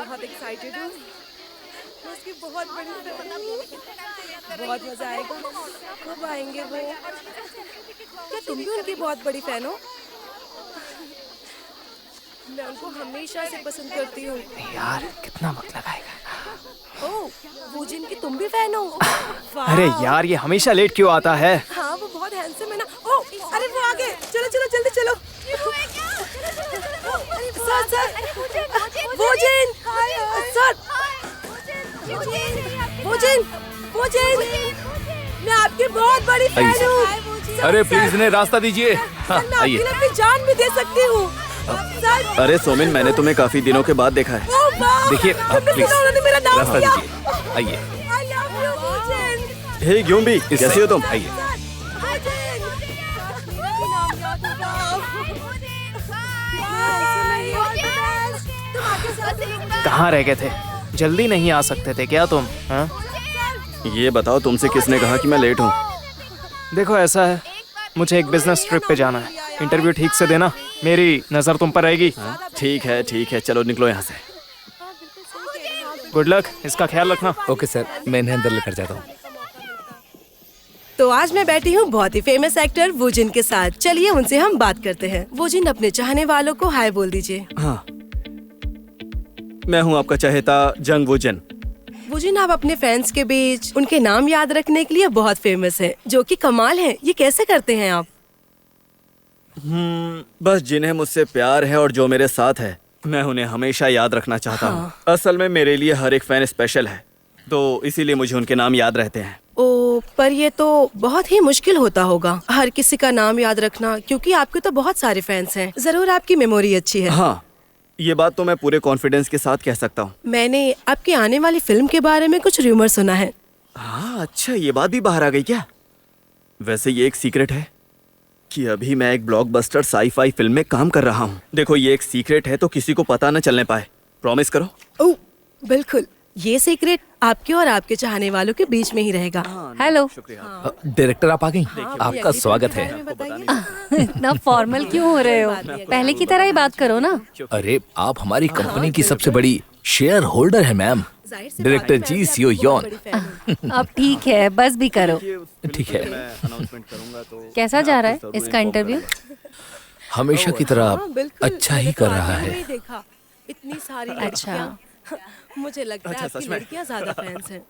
बहुत एक्साइटेड हूँ। मैं उसकी बहुत बड़ी फैन हूँ। बहुत मजा आएगा। कब आएंगे वो? क्या तुम भी उनकी बहुत बड़ी फैन हो? मैं उनको हमेशा से पसंद करती हूँ। यार कितना वक्त लगाएगा। ओह, वो जिनकी तुम भी फैन हो? अरे वाह। यार ये हमेशा लेट क्यों आता है? हाँ, वो बहुत हैंडसम है ना। ओह, अरे वो आ गए। चलो चलो जल्दी चलो। सर सर, वो जिन, सर, वो जिन, वो जिन, मैं आपकी बहुत बड़ी आइए फैन सर। हूँ। अरे प्लीज इन्हें रास्ता दीजिए। हाँ सर, मैं आइए। आपके लिए अपनी जान भी दे सकती हूँ। सर, अरे सोमिन, मैंने तुम्हें काफी दिनों के बाद देखा है। ओह वाह, देखिए आप तुमने प्लीज सुना उन्होंने मेरा नाम रास्ता लिया। दीजिए। आइए I love you, Bhujan. हे ग्यूम्बी, इस कैसे हो तुम? आइए। Bhujan. मेरा भी नाम याद होगा। ऐसे नहीं होता बस। तुम आगे साथ कहाँ रह गए थे? जल्दी नहीं आ सकते थे क्या तुम? हाँ? ये बताओ, तुमसे किसने कहा कि मैं लेट हूँ? देखो ऐसा है, मुझे एक बिजनेस ट्रिप पे जाना है। इंटरव्यू ठीक से देना, मेरी नजर तुम पर रहेगी। ठीक है, चलो निकलो यहाँ से। गुड लक, इसका ख्याल रखना। ओके सर, मैं इन्हें अंदर लेकर जाता हूँ। तो आज मैं बैठी हूँ बहुत ही फेमस एक्टर वोजिन के साथ। चलिए उनसे हम बात करते हैं। वोजिन, अपने चाहने वालों को हाय बोल दीजिए। हाँ, मैं हूँ आपका चहेता जंग वुजन। वोजिन, आप अपने फैंस के बीच उनके नाम याद रखने के लिए बहुत फेमस है, जो कि कमाल है। ये कैसे करते हैं आप? बस जिन्हें मुझसे प्यार है और जो मेरे साथ है, मैं उन्हें हमेशा याद रखना चाहता हूँ। असल में मेरे लिए हर एक फैन स्पेशल है, तो इसीलिए मुझे उनके नाम याद रहते हैं। ओ, पर ये तो बहुत ही मुश्किल होता होगा हर किसी का नाम याद रखना, क्योंकि आपके तो बहुत सारे फैंस हैं। जरूर आपकी मेमोरी अच्छी है। हाँ, ये बात तो मैं पूरे कॉन्फिडेंस के साथ कह सकता हूँ। मैंने आपकी आने वाली फिल्म के बारे में कुछ रूमर सुना है। हाँ अच्छा, ये बात भी बाहर आ गई क्या? वैसे ये एक सीक्रेट है कि अभी मैं एक ब्लॉकबस्टर साई-फाई फिल्म में काम कर रहा हूँ। देखो, ये एक सीक्रेट है, तो किसी को पता न चलने पाए। प्रॉमिस करो। ओह, बिल्कुल। ये सीक्रेट आपके और आपके चाहने वालों के बीच में ही रहेगा। हेलो। डायरेक्टर आप आ गई? हाँ, आपका स्वागत है। इतना फॉर्मल क्यों हो रहे हो? पहले की तरह ही बात करो ना। अरे आप हमारी कंपनी की सबसे बड़ी शेयर होल्डर है मैम। डायरेक्टर जी, सीईओ यॉन। अब ठीक है, बस भी करो। ठीक है। कैसा जा रहा है इसका इंटरव्यू? हमेशा की तरह अच्छा ही कर रहा है। देखा इतनी सारी अच्छा। लड़कियां। मुझे लगता है अच्छा, आपकी सच में? लड़कियां ज्यादा फैंस हैं।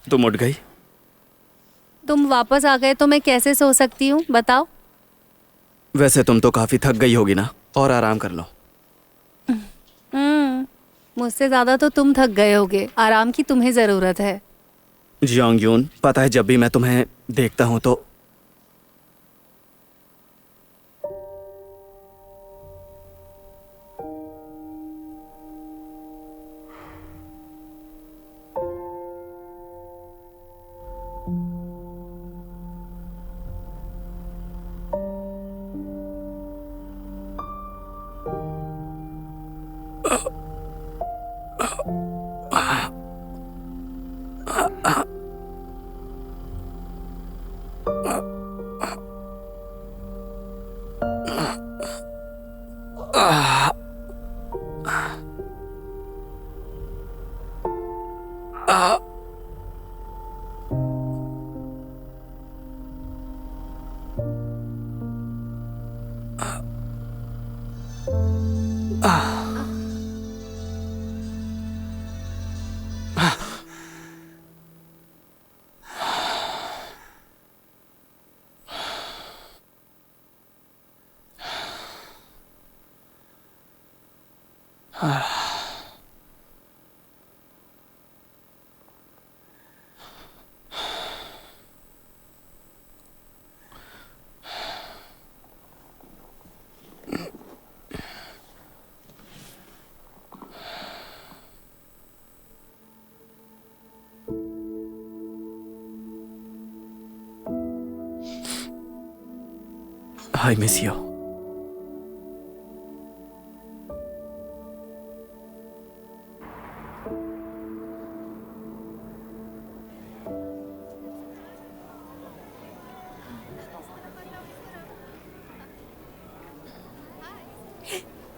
तुम उठ गई? तुम वापस आ गए तो मैं कैसे सो सकती हूँ, बताओ? वैसे तुम तो काफी थक गई होगी ना, और आराम कर लो। मुझसे ज्यादा तो तुम थक गए होगे। आराम की तुम्हें जरूरत है। जियांग यून, पता है जब भी मैं तुम्हें देखता हूँ तो आई मिस यू।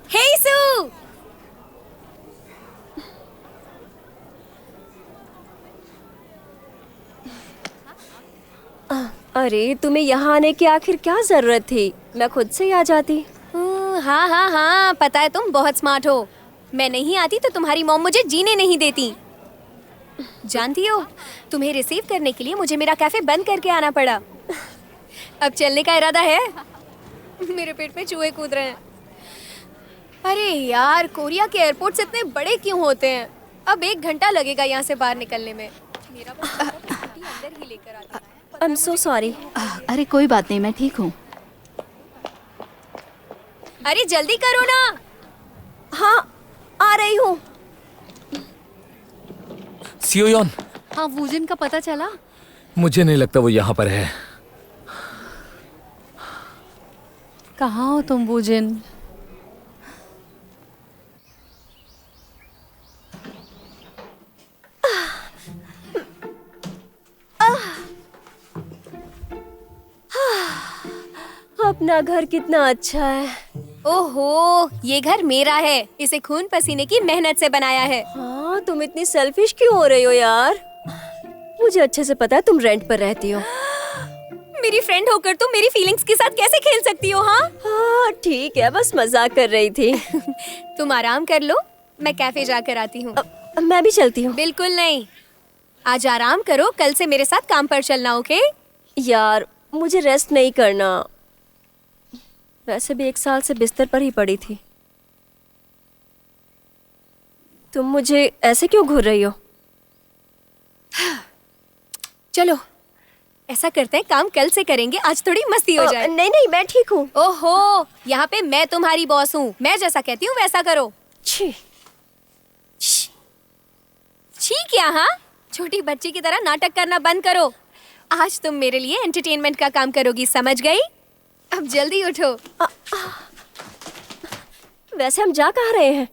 हे सू, अरे तुम्हें यहाँ आने की आखिर क्या जरूरत थी? मैं खुद से ही आ जाती। हाँ हाँ हाँ, पता है तुम बहुत स्मार्ट हो। मैं नहीं आती तो तुम्हारी मॉम मुझे जीने नहीं देती। जानती हो, तुम्हें रिसीव करने के लिए मुझे मेरा कैफे बंद करके आना पड़ा। अब चलने का इरादा है? मेरे पेट में चूहे कूद रहे हैं। अरे यार, कोरिया के एयरपोर्ट्स इतने बड़े क्यों होते हैं? अब 1 घंटा लगेगा यहाँ से बाहर निकलने में। मेरा बस स्कूटी अंदर ही लेकर आता है। I am so sorry. अरे कोई बात नहीं, मैं ठीक हूँ। अरे जल्दी करो ना। हाँ, आ रही हूँ। सियोयॉन, हाँ, वूजिन का पता चला? मुझे नहीं लगता वो यहाँ पर है। कहाँ हो तुम वूजिन? अपना घर कितना अच्छा है। ओहो, ये घर मेरा है। इसे खून पसीने की मेहनत से बनाया है। हाँ, तुम इतनी सेल्फिश क्यों हो रही हो यार? मुझे अच्छे से पता है तुम रेंट पर रहती हो। मेरी फ्रेंड होकर तुम मेरी फीलिंग्स के साथ कैसे खेल सकती हो? हाँ ठीक है, बस मजाक कर रही थी। तुम आराम कर लो, मैं कैफे जाकर आती हूँ। मैं भी चलती हूँ। बिल्कुल नहीं, आज आराम करो, कल से मेरे साथ काम पर चलना, ओके? यार मुझे रेस्ट नहीं करना। वैसे भी 1 साल से बिस्तर पर ही पड़ी थी। तुम मुझे ऐसे क्यों घूर रही हो? चलो ऐसा करते हैं, काम कल से करेंगे, आज थोड़ी मस्ती हो जाए। नहीं नहीं, मैं ठीक हूँ। ओहो, यहाँ पे मैं तुम्हारी बॉस हूँ। मैं जैसा कहती हूँ वैसा करो। छी। छी क्या? हाँ, छोटी बच्ची की तरह नाटक करना बंद करो। आज तुम मेरे लिए एंटरटेनमेंट का काम करोगी, समझ गई? अब जल्दी उठो। वैसे हम जा कहाँ रहे हैं?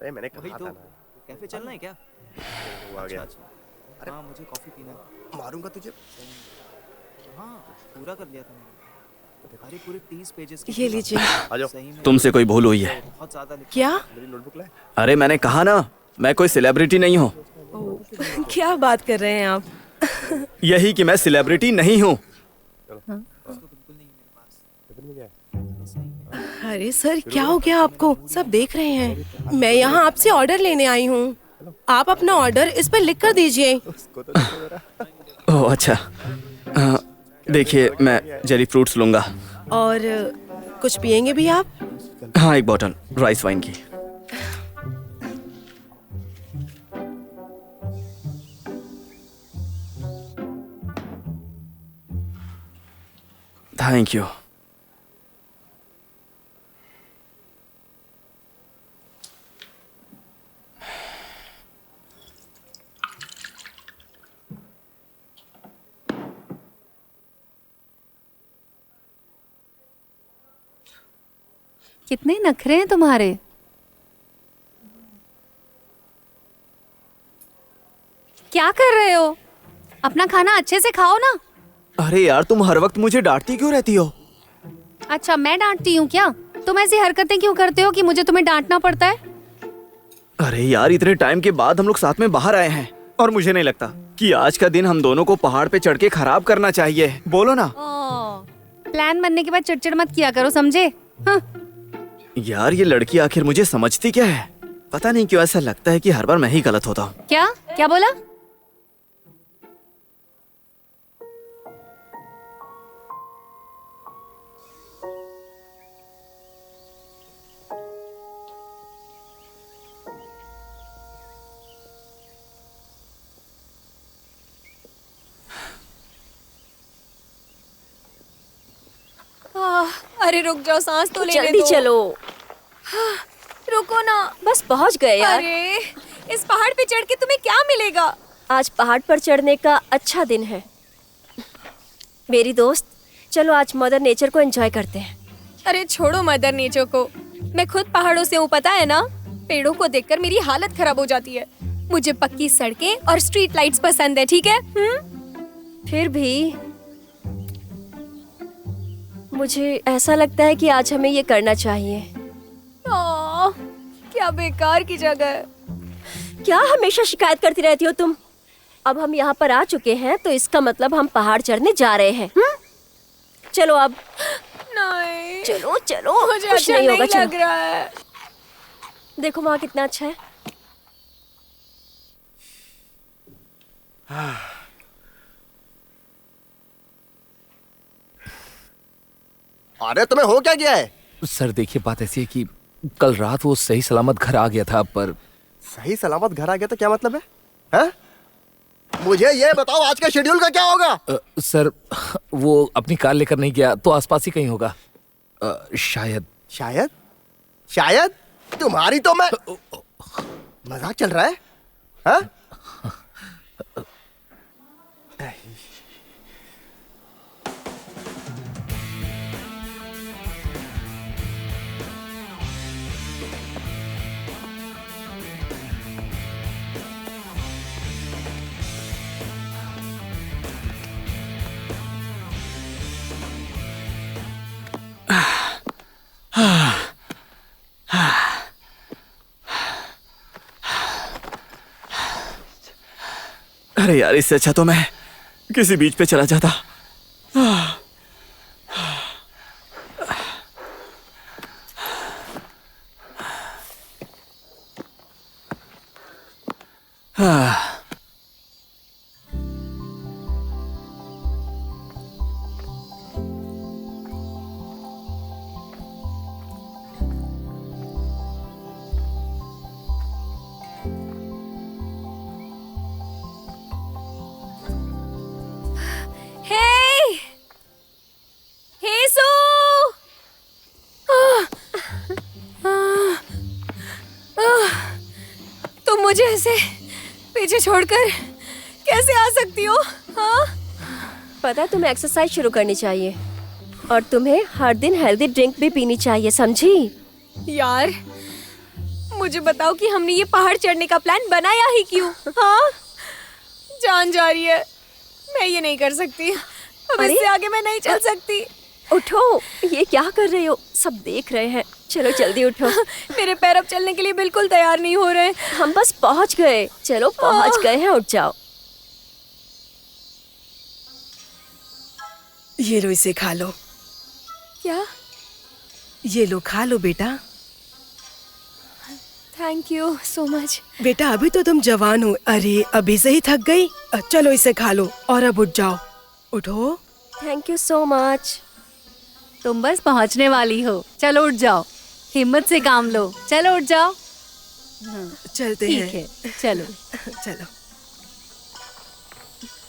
अरे मैंने कहा था ना। कैफे चलना है क्या? वो आ गया। अरे हाँ, मुझे कॉफी पीना है। मारूंगा तुझे। हाँ, पूरा कर दिया था मैंने। अरे पूरे 30 पेजेस ये लीजिए। आ जाओ। सही में तुमसे कोई भूल हुई है। बहुत ज्यादा लिखा। क्या? मेरी नोटबुक लाए। अरे मैंने कहा ना, मैं कोई सेलिब्रिटी नहीं हूँ। क्या बात कर रहे हैं आप? यही कि मैं सेलिब्रिटी नहीं हूँ। अरे सर, क्या हो गया आपको? सब देख रहे हैं। मैं यहाँ आपसे ऑर्डर लेने आई हूँ। आप अपना ऑर्डर इस पर लिख कर दीजिए। ओह अच्छा, देखिए मैं जेली फ्रूट्स लूंगा। और कुछ पियेंगे भी आप? हाँ, 1 बॉटल राइस वाइन की। Thank you. कितने नखरे हैं तुम्हारे। क्या कर रहे हो? अपना खाना अच्छे से खाओ ना। अरे यार, तुम हर वक्त मुझे डांटती क्यों रहती हो? अच्छा, मैं डांटती हूँ क्या? तुम ऐसी हरकतें क्यों करते हो कि मुझे तुम्हें डांटना पड़ता है? अरे यार, इतने टाइम के बाद हम लोग साथ में बाहर आए हैं और मुझे नहीं लगता कि आज का दिन हम दोनों को पहाड़ पे चढ़ के खराब करना चाहिए। बोलो ना। प्लान बनने के बाद चिड़चिड़ मत किया करो, समझे? हाँ। यार, ये लड़की आखिर मुझे समझती क्या है? पता नहीं क्यों ऐसा लगता है कि हर बार मैं ही गलत होता हूँ। क्या क्या बोला? अरे रुक जाओ, सांस तो लेने जल्दी दो। चलो। रुको ना। बस पहुंच गए यार। अरे इस पहाड़ पे चढ़ के तुम्हें क्या मिलेगा? आज पहाड़ पर चढ़ने का अच्छा दिन है। मेरी दोस्त, चलो आज मदर नेचर को एंजॉय करते हैं। अरे छोड़ो मदर नेचर को, मैं खुद पहाड़ों से हूँ, पता है ना। पेड़ों को देखकर मेरी हालत खराब हो जाती है। मुझे पक्की सड़कें और स्ट्रीट लाइट्स पसंद है, ठीक है? फिर भी मुझे ऐसा लगता है कि आज हमें ये करना चाहिए। क्या बेकार की जगह है। क्या हमेशा शिकायत करती रहती हो तुम? अब हम यहाँ पर आ चुके हैं तो इसका मतलब हम पहाड़ चढ़ने जा रहे हैं। चलो अब। नहीं, चलो चलो, मुझे कुछ अच्छा नहीं होगा, नहीं लग चलो। रहा है। देखो वहाँ कितना अच्छा है। अरे तुम्हें हो क्या गया है? सर देखिए, बात ऐसी है कि कल रात वो सही सलामत घर आ गया था, पर सही सलामत घर आ गया तो क्या मतलब है? हैं? मुझे ये बताओ आज का शेड्यूल का क्या होगा? सर वो अपनी कार लेकर नहीं गया तो आसपास ही कहीं होगा। शायद। शायद शायद तुम्हारी तो मैं मजाक चल रहा है? हाँ? अरे यार, इससे अच्छा तो मैं किसी बीच पे चला जाता। हे हे सो तुम मुझे ऐसे पीछे छोड़कर कैसे आ सकती हो? हाँ? पता है तुम्हें एक्सरसाइज शुरू करनी चाहिए और तुम्हें हर दिन हेल्दी ड्रिंक भी पीनी चाहिए, समझी? यार मुझे बताओ कि हमने ये पहाड़ चढ़ने का प्लान बनाया ही क्यों? हाँ? जान जा रही है, मैं ये नहीं कर सकती। अब अरे? इससे आगे मैं नहीं चल सकती। उठो, ये क्या कर रहे हो? सब देख रहे हैं। चलो जल्दी उठो। मेरे पैर अब चलने के लिए बिल्कुल तैयार नहीं हो रहे। हम बस पहुंच गए। चलो पहुंच गए हैं, उठ जाओ। ये लो, इसे खा लो। क्या? ये लो, खा लो बेटा। Thank you so much. बेटा अभी तो तुम जवान हो। अरे अभी से ही थक गई? चलो इसे खा लो और अब उठ जाओ। उठो। Thank you so much. तुम बस पहुंचने वाली हो, चलो उठ जाओ। हिम्मत से काम लो, चलो उठ जाओ। चलते ठीक हैं। है, चलो। चलो।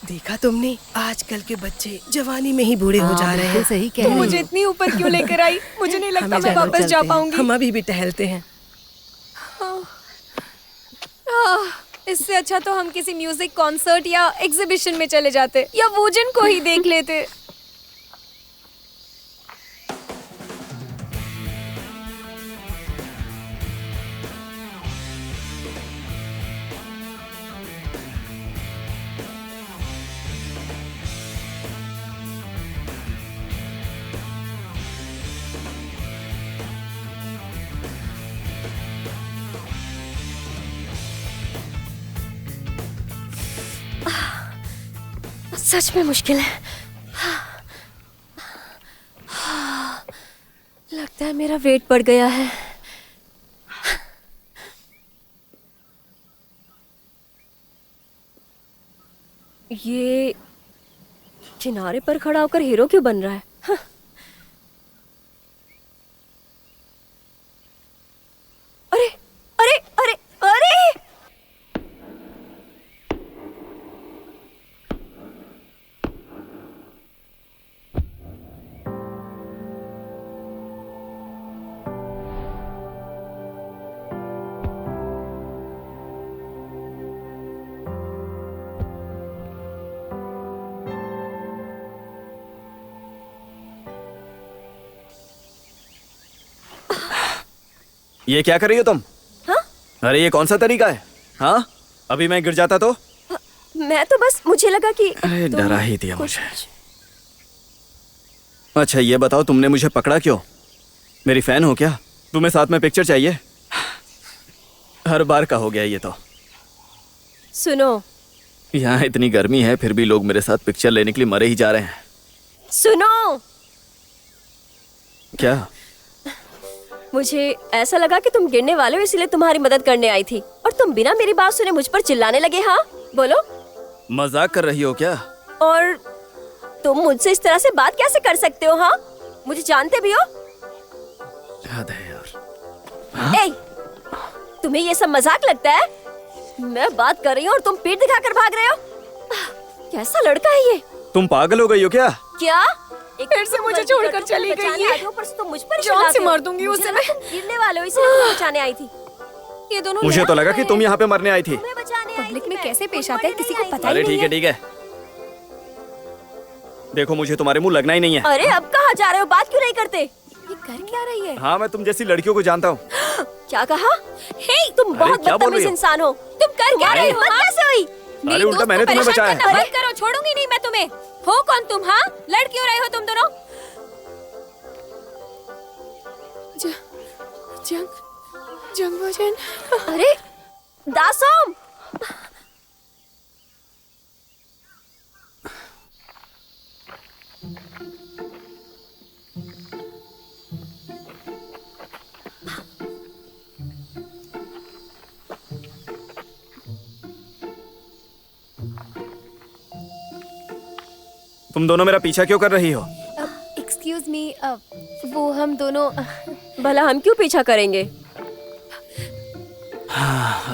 देखा तुमने, आजकल के बच्चे जवानी में ही बूढ़े हो जा रहे हैं। सही कह तुम रही मुझे हो। इतनी ऊपर क्यों लेकर आई? मुझे नहीं लगता हमें मैं चलो, वापस जा चलते हैं। पाऊंगी। हम अभी भी टहलते हैं। इससे अच्छा तो हम किसी म्यूजिक कॉन्सर्ट या एग्जीबिशन में चले जाते या वूजन को ही देख लेते। सच में मुश्किल है। लगता है मेरा वेट बढ़ गया है। ये किनारे पर खड़ा होकर हीरो क्यों बन रहा है? हाँ। अरे अरे अरे अरे! ये क्या कर रही हो तुम? हाँ? अरे ये कौन सा तरीका है? हाँ, अभी मैं गिर जाता तो? मैं तो बस मुझे लगा कि अरे तुम डरा ही दिया कुछ- मुझे। अच्छा ये बताओ, तुमने मुझे पकड़ा क्यों? मेरी फैन हो क्या? तुम्हें साथ में पिक्चर चाहिए? हर बार का हो गया ये तो। सुनो यहाँ इतनी गर्मी है फिर भी लोग मेरे साथ पिक्चर लेने के लिए मरे ही जा रहे हैं। सुनो, क्या? मुझे ऐसा लगा कि तुम गिरने वाले हो इसलिए तुम्हारी मदद करने आई थी, और तुम बिना मेरी बात सुने मुझ पर चिल्लाने लगे। हाँ बोलो। मजाक कर रही हो क्या? और तुम मुझसे इस तरह से बात कैसे कर सकते हो? हाँ, मुझे जानते भी हो। याद है यार। ए, तुम्हें ये सब मजाक लगता है? मैं बात कर रही हूँ और तुम पीठ दिखाकर भाग रहे हो। कैसा लड़का है ये? तुम पागल हो गई हो क्या? क्या? फिर से मुझे छोड़कर चली गई है। तुम मुझ पर जान से मार दूंगी उसे मैं। गिरने वाले हो इसलिए तुम्हें बचाने आई थी। ये दोनों मुझे तो लगा कि तुम यहाँ पे मरने आई थी। तुम्हें बचाने आई पब्लिक थी में मैं। कैसे पेश तुम आते हैं मरने किसी नहीं को आई पता अरे ही नहीं ठीक है ठीक है। देखो मुझे तुम्हारे मुंह लगना ही नहीं है। थी। अरे अब कहाँ जा रहे हो? बात क्यों नहीं करते? ये कर क्या रही है? हाँ मैं तुम जैसी लड़कियों को जानता हूँ। क्या कहा? हे, तुम अरे, बहुत क्या बोल रही बदतमीज हो? इंसान हो। तुम कर क्या रहे हो? हिम्मत कैसे हुई? मेरी उल्टा दोस्त मैंने को तुम्हें परेशान बचाया। करना बंद करो, छोड़ूंगी नहीं मैं तुम्हें। हो कौन तुम? हाँ, लड़ क्यों रहे हो तुम दोनों? जंग भोजन। अरे दासोम, तुम दोनों मेरा पीछा क्यों कर रही हो? एक्सक्यूज मी, वो हम दोनों भला हम क्यों पीछा करेंगे?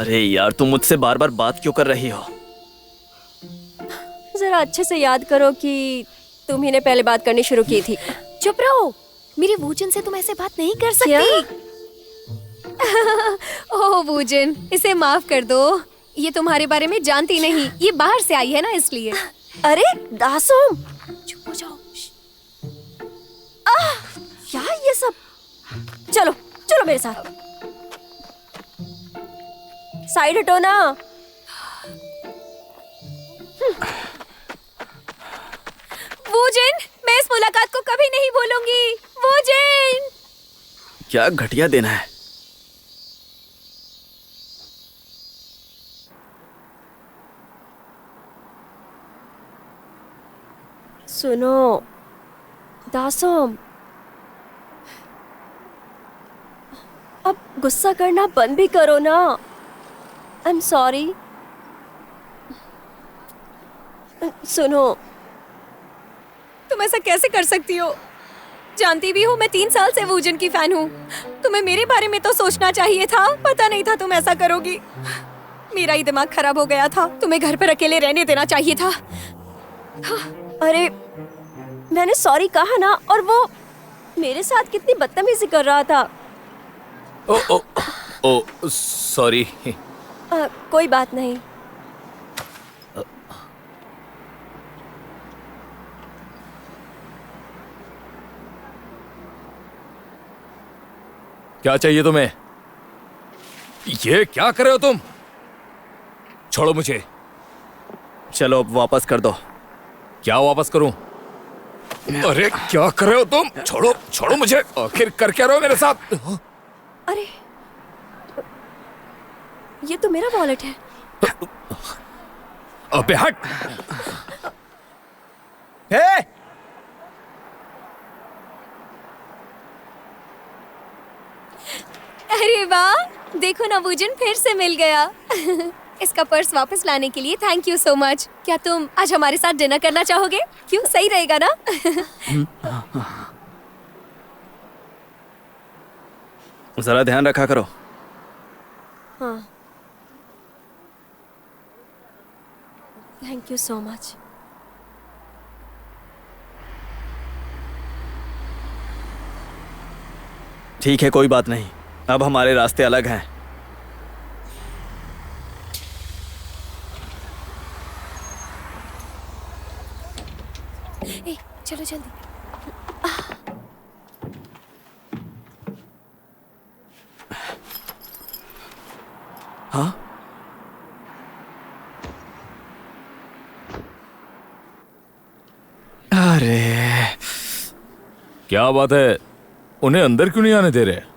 अरे यार तुम मुझसे बार बार बात क्यों कर रही हो? जरा अच्छे से याद करो कि तुम ही ने पहले बात करनी शुरू की थी। चुप रहो। मेरे वूजन से तुम ऐसे बात नहीं कर सकती। ओह वूजन, इसे माफ कर दो। ये तुम्हारे बारे में जानती नहीं। ये बाहर से आई है ना इसलिए। अरे दासोम, चुप हो जाओ। क्या ये सब? चलो चलो मेरे साथ। साइड हटो ना। वूजन, मैं इस मुलाकात को कभी नहीं भूलूंगी। वूजन, क्या घटिया दिन है। सुनो दासोम, अब गुस्सा करना बंद भी करो ना। आई एम सॉरी। सुनो, तुम ऐसा कैसे कर सकती हो? जानती भी हो मैं 3 साल से वूजन की फैन हूँ। तुम्हें मेरे बारे में तो सोचना चाहिए था। पता नहीं था तुम ऐसा करोगी। मेरा ही दिमाग खराब हो गया था। तुम्हें घर पर अकेले रहने देना चाहिए था। अरे मैंने सॉरी कहा ना, और वो मेरे साथ कितनी बदतमीजी कर रहा था। ओ ओ ओ सॉरी। कोई बात नहीं। क्या चाहिए तुम्हें? ये क्या कर रहे हो तुम? छोड़ो मुझे। चलो अब वापस कर दो। क्या वापस करूं? अरे क्या कर रहे हो तुम? छोड़ो छोड़ो मुझे। आखिर कर क्या रहे हो मेरे साथ? अरे ये तो मेरा वॉलेट है। अबे हट। हे! अरे वाह, देखो ना वूजन फिर से मिल गया। इसका पर्स वापस लाने के लिए थैंक यू सो मच। क्या तुम आज हमारे साथ डिनर करना चाहोगे? क्यों, सही रहेगा ना? जरा ध्यान रखा करो। हाँ, थैंक यू सो मच। ठीक है कोई बात नहीं, अब हमारे रास्ते अलग हैं। ए, चलो जल्दी। हाँ अरे क्या बात है, उन्हें अंदर क्यों नहीं आने दे रहे?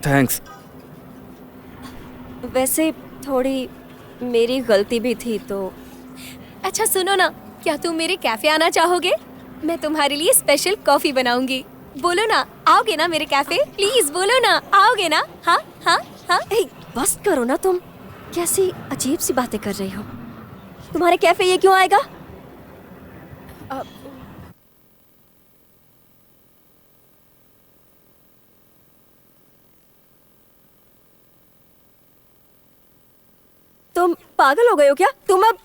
थैंक्स। वैसे थोड़ी मेरी गलती भी थी तो। अच्छा सुनो ना, क्या तुम मेरे कैफे आना चाहोगे? मैं तुम्हारे लिए स्पेशल कॉफी बनाऊंगी। बोलो ना, आओगे ना मेरे कैफे? प्लीज बोलो ना, आओगे ना? हाँ हाँ हाँ। ए, बस करो ना तुम, कैसी अजीब सी बातें कर रही हो। तुम्हारे कैफे ये क्यों आएगा? तुम पागल हो गए हो क्या? तुम अब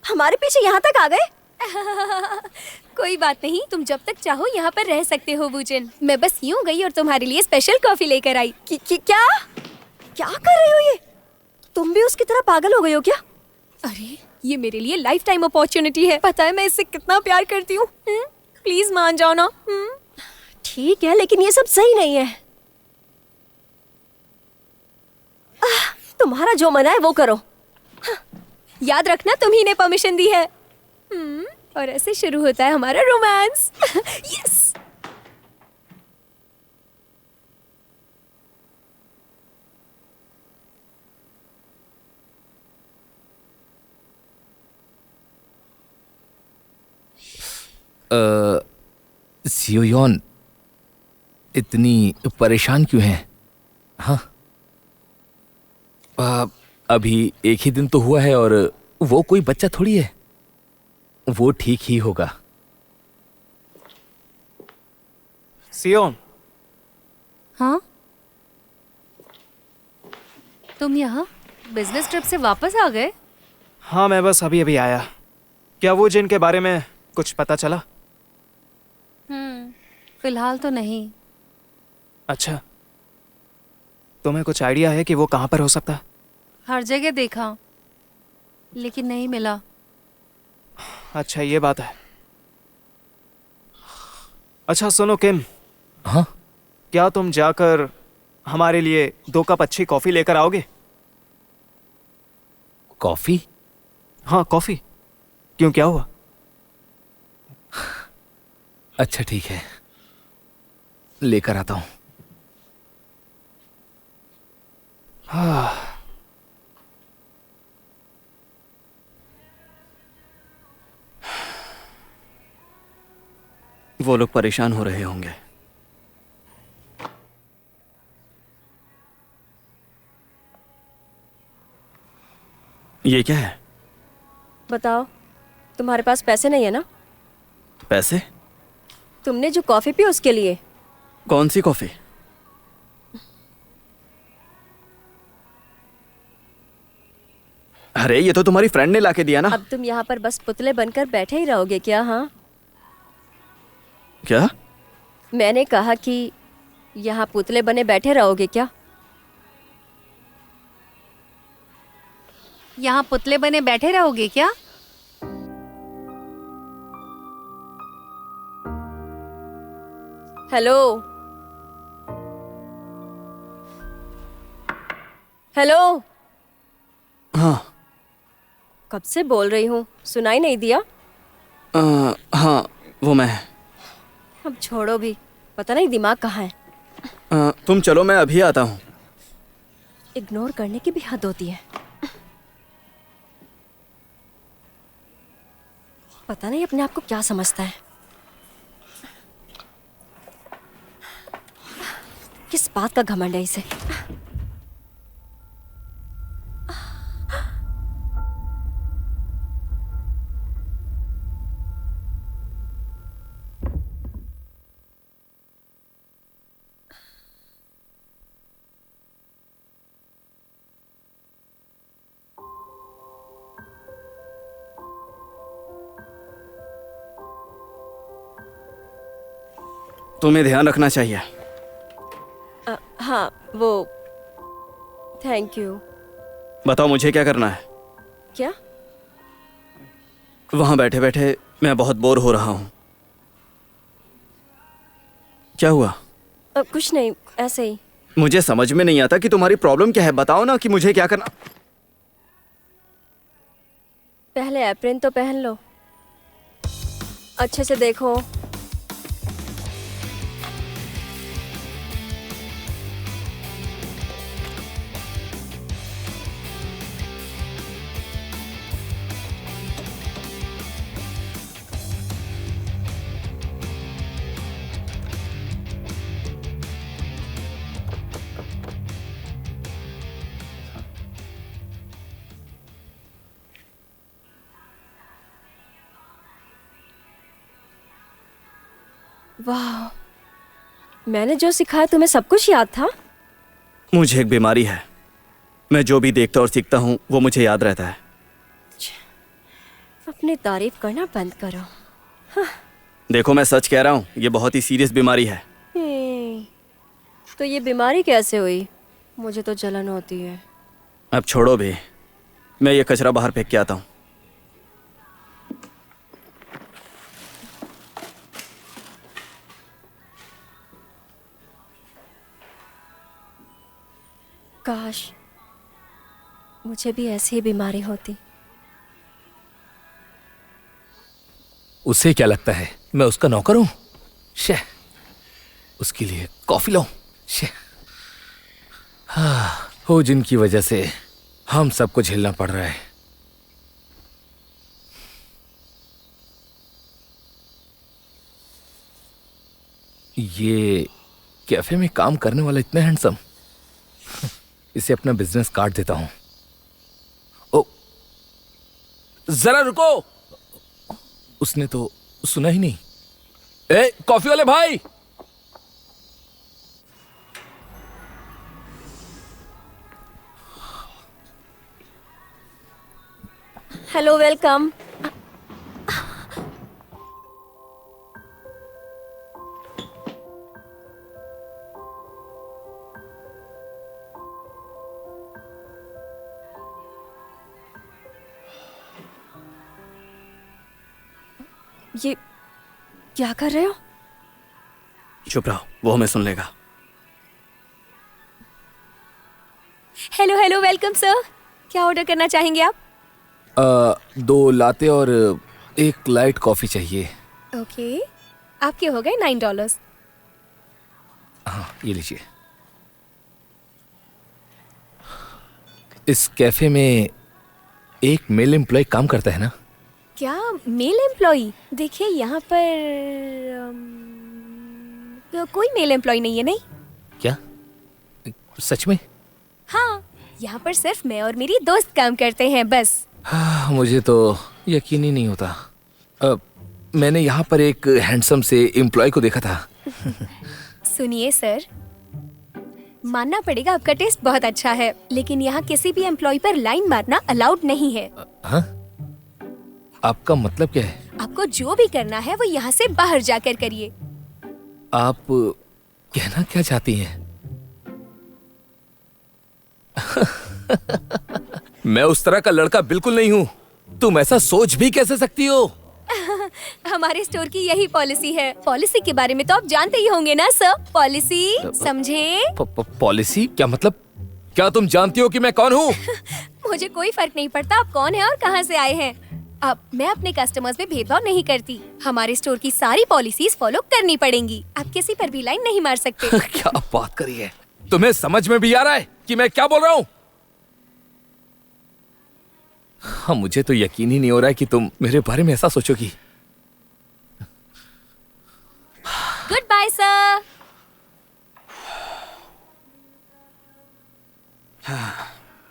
हमारे पीछे यहाँ तक आ गए? कोई बात नहीं, तुम जब तक चाहो यहाँ पर रह सकते हो बूचन। मैं बस यूं गई और तुम्हारे लिए स्पेशल कॉफी लेकर आई। क्या क्या कर रही हो ये? तुम भी उसकी तरह पागल हो गई हो क्या? अरे ये मेरे लिए लाइफ टाइम अपॉर्चुनिटी है। पता है मैं इससे कितना प्यार करती हूँ। प्लीज मान जाओ ना। ठीक है, लेकिन ये सब सही नहीं है। तुम्हारा जो मना है वो करो। याद रखना, तुम्ही ने परमिशन दी है। और ऐसे शुरू होता है हमारा रोमांस। यस। सियोन इतनी परेशान क्यों हैं? हाँ, अभी एक ही दिन तो हुआ है और वो कोई बच्चा थोड़ी है, वो ठीक ही होगा। सियोन, हाँ, तुम यहाँ बिजनेस ट्रिप से वापस आ गए? हाँ मैं बस अभी अभी आया। क्या वो जिन के बारे में कुछ पता चला? फिलहाल तो नहीं। अच्छा, तुम्हें कुछ आइडिया है कि वो कहाँ पर हो सकता है? हर जगह देखा लेकिन नहीं मिला। अच्छा ये बात है। अच्छा सुनो किम, हाँ, क्या तुम जाकर हमारे लिए 2 कप अच्छी कॉफी लेकर आओगे? कॉफी? हाँ कॉफी। क्यों, क्या हुआ? अच्छा ठीक है, लेकर आता हूँ। वो लोग परेशान हो रहे होंगे। ये क्या है? बताओ, तुम्हारे पास पैसे नहीं है ना? पैसे? तुमने जो कॉफी पी उसके लिए। कौन सी कॉफी? अरे ये तो तुम्हारी फ्रेंड ने लाके दिया ना। अब तुम यहाँ पर बस पुतले बनकर बैठे ही रहोगे क्या? हाँ, क्या? मैंने कहा कि यहाँ पुतले बने बैठे रहोगे क्या? यहाँ पुतले बने बैठे रहोगे क्या? हेलो हेलो, हाँ कब से बोल रही हूँ, सुनाई नहीं दिया? हाँ वो मैं। अब छोड़ो भी, पता नहीं दिमाग कहाँ है। तुम चलो, मैं अभी आता हूँ। इग्नोर करने की भी हद होती है। पता नहीं अपने आप को क्या समझता है। किस बात का घमंड है इसे? तुम्हें ध्यान रखना चाहिए। हाँ वो, थैंक यू। बताओ मुझे क्या करना है? क्या? वहां बैठे बैठे मैं बहुत बोर हो रहा हूँ। क्या हुआ? कुछ नहीं, ऐसे ही। मुझे समझ में नहीं आता कि तुम्हारी प्रॉब्लम क्या है। बताओ ना कि मुझे क्या करना। पहले एप्रन तो पहन लो, अच्छे से देखो। वाह, मैंने जो सिखाया तुम्हें सब कुछ याद था? मुझे एक बीमारी है। मैं जो भी देखता और सीखता हूँ वो मुझे याद रहता है। अपनी तारीफ करना बंद करो। देखो मैं सच कह रहा हूँ, ये बहुत ही सीरियस बीमारी है। तो ये बीमारी कैसे हुई? मुझे तो जलन होती है। अब छोड़ो भी, मैं ये कचरा बाहर फेंक के आता हूँ। काश मुझे भी ऐसी ही बीमारी होती। उसे क्या लगता है मैं उसका नौकर हूं? शे, उसके लिए कॉफी लाऊं? शे, हाँ, हो जिनकी वजह से हम सबको झेलना पड़ रहा है। ये कैफे में काम करने वाला इतना हैंडसम, इसे अपना बिजनेस कार्ड देता हूं। ओ, जरा रुको, उसने तो सुना ही नहीं। ए, कॉफी वाले भाई! Hello, welcome. ये क्या कर रहे हो? चुप रहो, वो हमें सुन लेगा। Hello hello, welcome sir. क्या ऑर्डर करना चाहेंगे आप? 2 लाते और 1 लाइट कॉफी चाहिए। ओके, आपके हो गए $9। हाँ, ये लीजिए। इस कैफे में एक मेल एम्प्लॉय काम करता है ना? क्या मेल एम्प्लॉई? देखिए यहाँ पर तो कोई मेल एम्प्लॉय नहीं है। नहीं? क्या सच में? हाँ, यहाँ पर सिर्फ मैं और मेरी दोस्त काम करते हैं बस। हाँ, मुझे तो यकीन ही नहीं होता। मैंने यहाँ पर एक हैंडसम से एम्प्लॉय को देखा था। सुनिए सर, मानना पड़ेगा आपका टेस्ट बहुत अच्छा है, लेकिन यहाँ किसी भी एम्प्लॉय पर लाइन मारना अलाउड नहीं है। हाँ? आपका मतलब क्या है? आपको जो भी करना है वो यहाँ से बाहर जाकर करिए। आप कहना क्या चाहती हैं? मैं उस तरह का लड़का बिल्कुल नहीं हूँ। तुम ऐसा सोच भी कैसे सकती हो? हमारे स्टोर की यही पॉलिसी है। पॉलिसी के बारे में तो आप जानते ही होंगे ना सर। पॉलिसी समझे? पॉलिसी क्या मतलब? क्या तुम जानती हो कि मैं कौन हूँ? मुझे कोई फर्क नहीं पड़ता आप कौन है और कहाँ से आए हैं। अब मैं अपने कस्टमर्स में भेदभाव नहीं करती। हमारे स्टोर की सारी पॉलिसीज फॉलो करनी पड़ेंगी। आप किसी पर भी लाइन नहीं मार सकते। क्या बात करी है? तुम्हें समझ में भी आ रहा है कि मैं क्या बोल रहा हूँ? हाँ, मुझे तो यकीन ही नहीं हो रहा है कि तुम मेरे बारे में ऐसा सोचोगी। Good bye sir.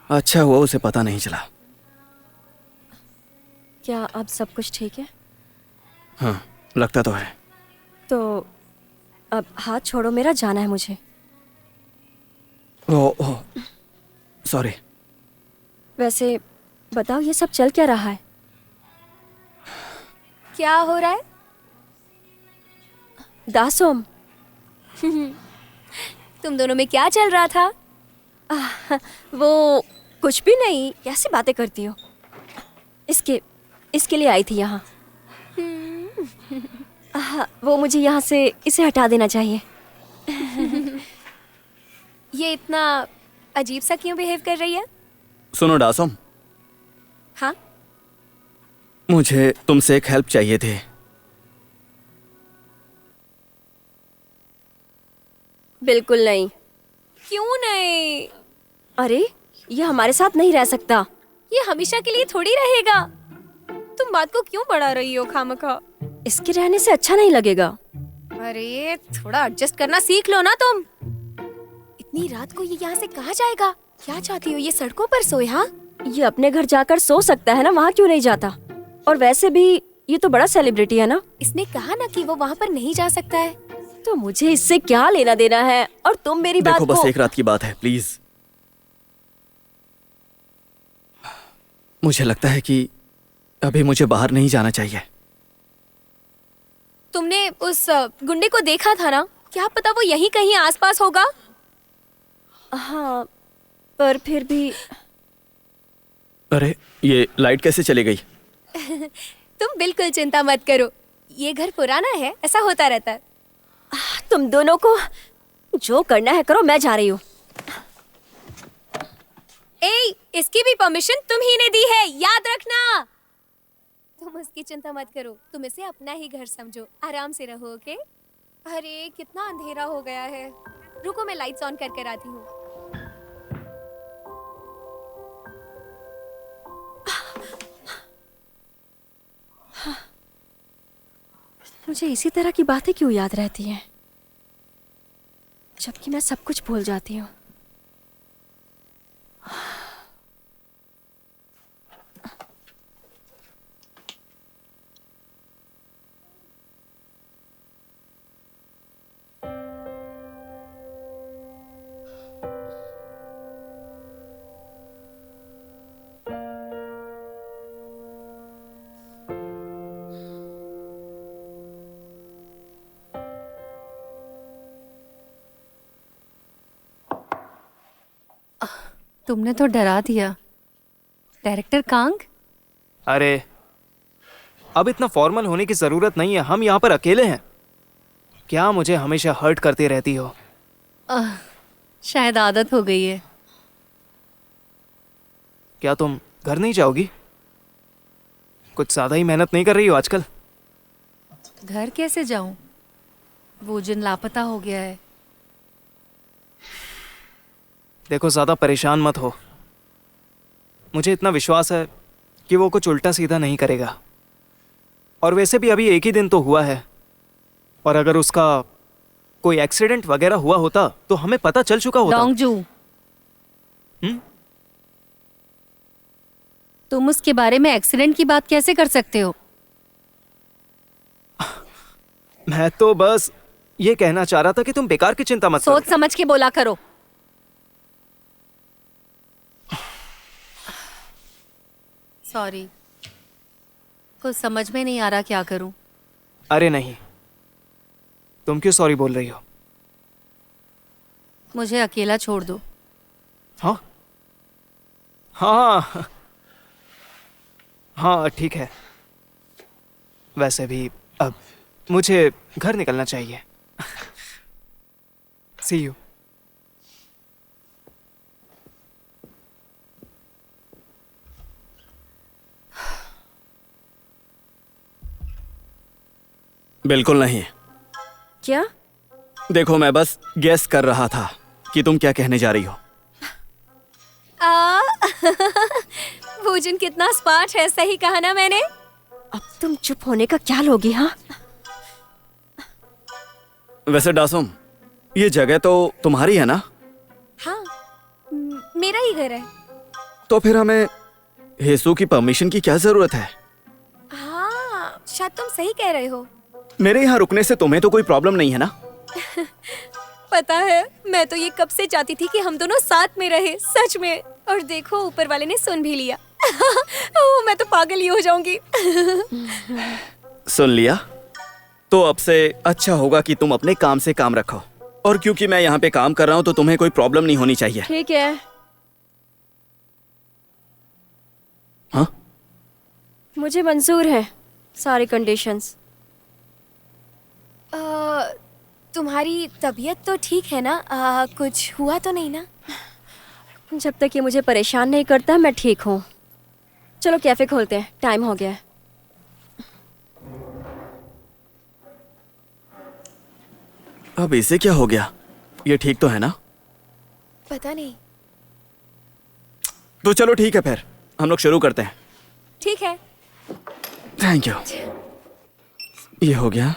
अच्छा हुआ उसे पता नहीं चला। क्या अब सब कुछ ठीक है? हाँ, लगता तो है। तो अब हाथ छोड़ो, मेरा जाना है मुझे। ओह, सॉरी। वैसे बताओ, ये सब चल क्या रहा है? क्या हो रहा है? दासोम, तुम दोनों में क्या चल रहा था? वो कुछ भी नहीं, कैसी बातें करती हो? इसके लिए आई थी यहाँ। वो मुझे यहाँ से इसे हटा देना चाहिए। ये इतना अजीब सा क्यों बिहेव कर रही है? सुनो डासम, हाँ? मुझे तुमसे एक हेल्प चाहिए थी। बिल्कुल नहीं। क्यों नहीं? अरे ये हमारे साथ नहीं रह सकता। ये हमेशा के लिए थोड़ी रहेगा। तुम बात को क्यों बढ़ा रही हो खामखा? इसके रहने से अच्छा नहीं लगेगा। अरे थोड़ा एडजस्ट करना सीख लो ना तुम। इतनी रात को ये यहाँ से कहाँ जाएगा? क्या चाहती हो ये सड़कों पर सोए? हाँ, ये अपने घर जाकर सो सकता है ना, वहाँ क्यों नहीं जाता? और वैसे भी ये तो बड़ा सेलिब्रिटी है ना। इसने कहा ना कि वो वहाँ पर नहीं जा सकता है। तो मुझे इससे क्या लेना देना है? और तुम मेरी बात देखो, बस को एक रात की बात है, प्लीज। मुझे लगता है कि अभी मुझे बाहर नहीं जाना चाहिए। तुमने उस गुंडे को देखा था ना? क्या पता वो यहीं कहीं आसपास होगा। हाँ, पर फिर भी अरे ये लाइट कैसे चली गई? तुम बिल्कुल चिंता मत करो, ये घर पुराना है, ऐसा होता रहता है। तुम दोनों को जो करना है करो, मैं जा रही हूँ। ए, इसकी भी परमिशन तुम ही ने दी है, याद रखना। तुम उसकी चिंता मत करो, तुम इसे अपना ही घर समझो, आराम से रहो, ओके? अरे कितना अंधेरा हो गया है। रुको, मैं लाइट्स ऑन कर आती हूँ। मुझे इसी तरह की बातें क्यों याद रहती हैं, जबकि मैं सब कुछ भूल जाती हूँ। तुमने तो डरा दिया डायरेक्टर कांग। अरे अब इतना फॉर्मल होने की जरूरत नहीं है, हम यहाँ पर अकेले हैं। क्या मुझे हमेशा हर्ट करती रहती हो? शायद आदत हो गई है। क्या तुम घर नहीं जाओगी? कुछ ज्यादा ही मेहनत नहीं कर रही हो आजकल? घर कैसे जाऊं? वो जिन लापता हो गया है। देखो, ज्यादा परेशान मत हो। मुझे इतना विश्वास है कि वो कुछ उल्टा सीधा नहीं करेगा। और वैसे भी अभी एक ही दिन तो हुआ है, और अगर उसका कोई एक्सीडेंट वगैरह हुआ होता तो हमें पता चल चुका होता। डोंगजू, तुम उसके बारे में एक्सीडेंट की बात कैसे कर सकते हो? मैं तो बस ये कहना चाह रहा था कि तुम बेकार की चिंता मत सोच करो। समझ के बोला करो। सॉरी, कुछ समझ में नहीं आ रहा क्या करूं। अरे नहीं, तुम क्यों सॉरी बोल रही हो? मुझे अकेला छोड़ दो। हाँ हाँ हाँ, ठीक है। वैसे भी अब मुझे घर निकलना चाहिए। सी यू। बिल्कुल नहीं। क्या? देखो, मैं बस गेस कर रहा था कि तुम क्या कहने जा रही हो। भोजन कितना स्मार्ट है, सही कहा ना मैंने? अब तुम चुप होने का क्या लोगी? हाँ, वैसे डासुम, ये जगह तो तुम्हारी है ना? हाँ, मेरा ही घर है। तो फिर हमें हेसू की परमिशन की क्या जरूरत है? हाँ, शायद तुम सही कह रहे हो। मेरे यहाँ रुकने से तुम्हें तो कोई प्रॉब्लम नहीं है ना? पता है, मैं तो ये कब से चाहती थी कि हम दोनों साथ में रहे, सच में। और देखो, ऊपर वाले ने सुन भी लिया। ओह, मैं तो पागल ही हो जाऊंगी। सुन लिया? तो अब से अच्छा होगा कि तुम अपने काम से काम रखो। और क्योंकि मैं यहाँ पे काम कर रहा हूँ तो तुम्हें कोई प्रॉब्लम नहीं होनी चाहिए। ठीक है। हाँ? मुझे मंजूर है सारी कंडीशंस। तुम्हारी तबीयत तो ठीक है ना? कुछ हुआ तो नहीं ना? जब तक ये मुझे परेशान नहीं करता मैं ठीक हूँ। चलो कैफे खोलते हैं, टाइम हो गया है। अब इसे क्या हो गया? ये ठीक तो है ना? पता नहीं। तो चलो ठीक है, फिर हम लोग शुरू करते हैं। ठीक है। Thank you. ये हो गया।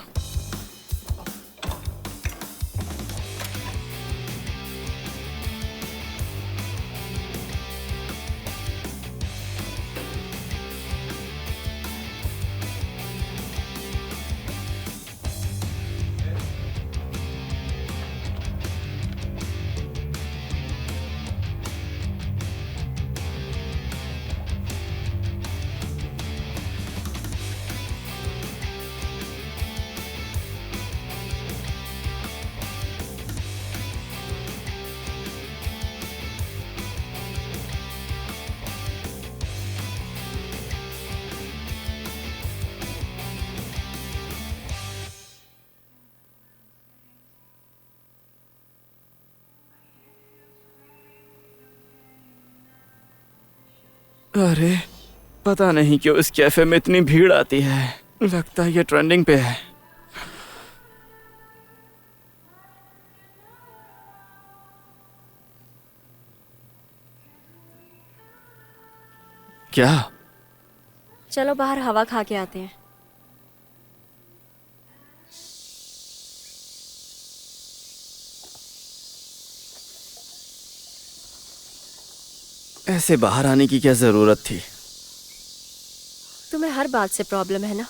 अरे पता नहीं क्यों इस कैफे में इतनी भीड़ आती है। लगता है ये ट्रेंडिंग पे है। क्या? चलो बाहर हवा खा के आते हैं। ऐसे बाहर आने की क्या जरूरत थी? तुम्हें हर बात से प्रॉब्लम है ना?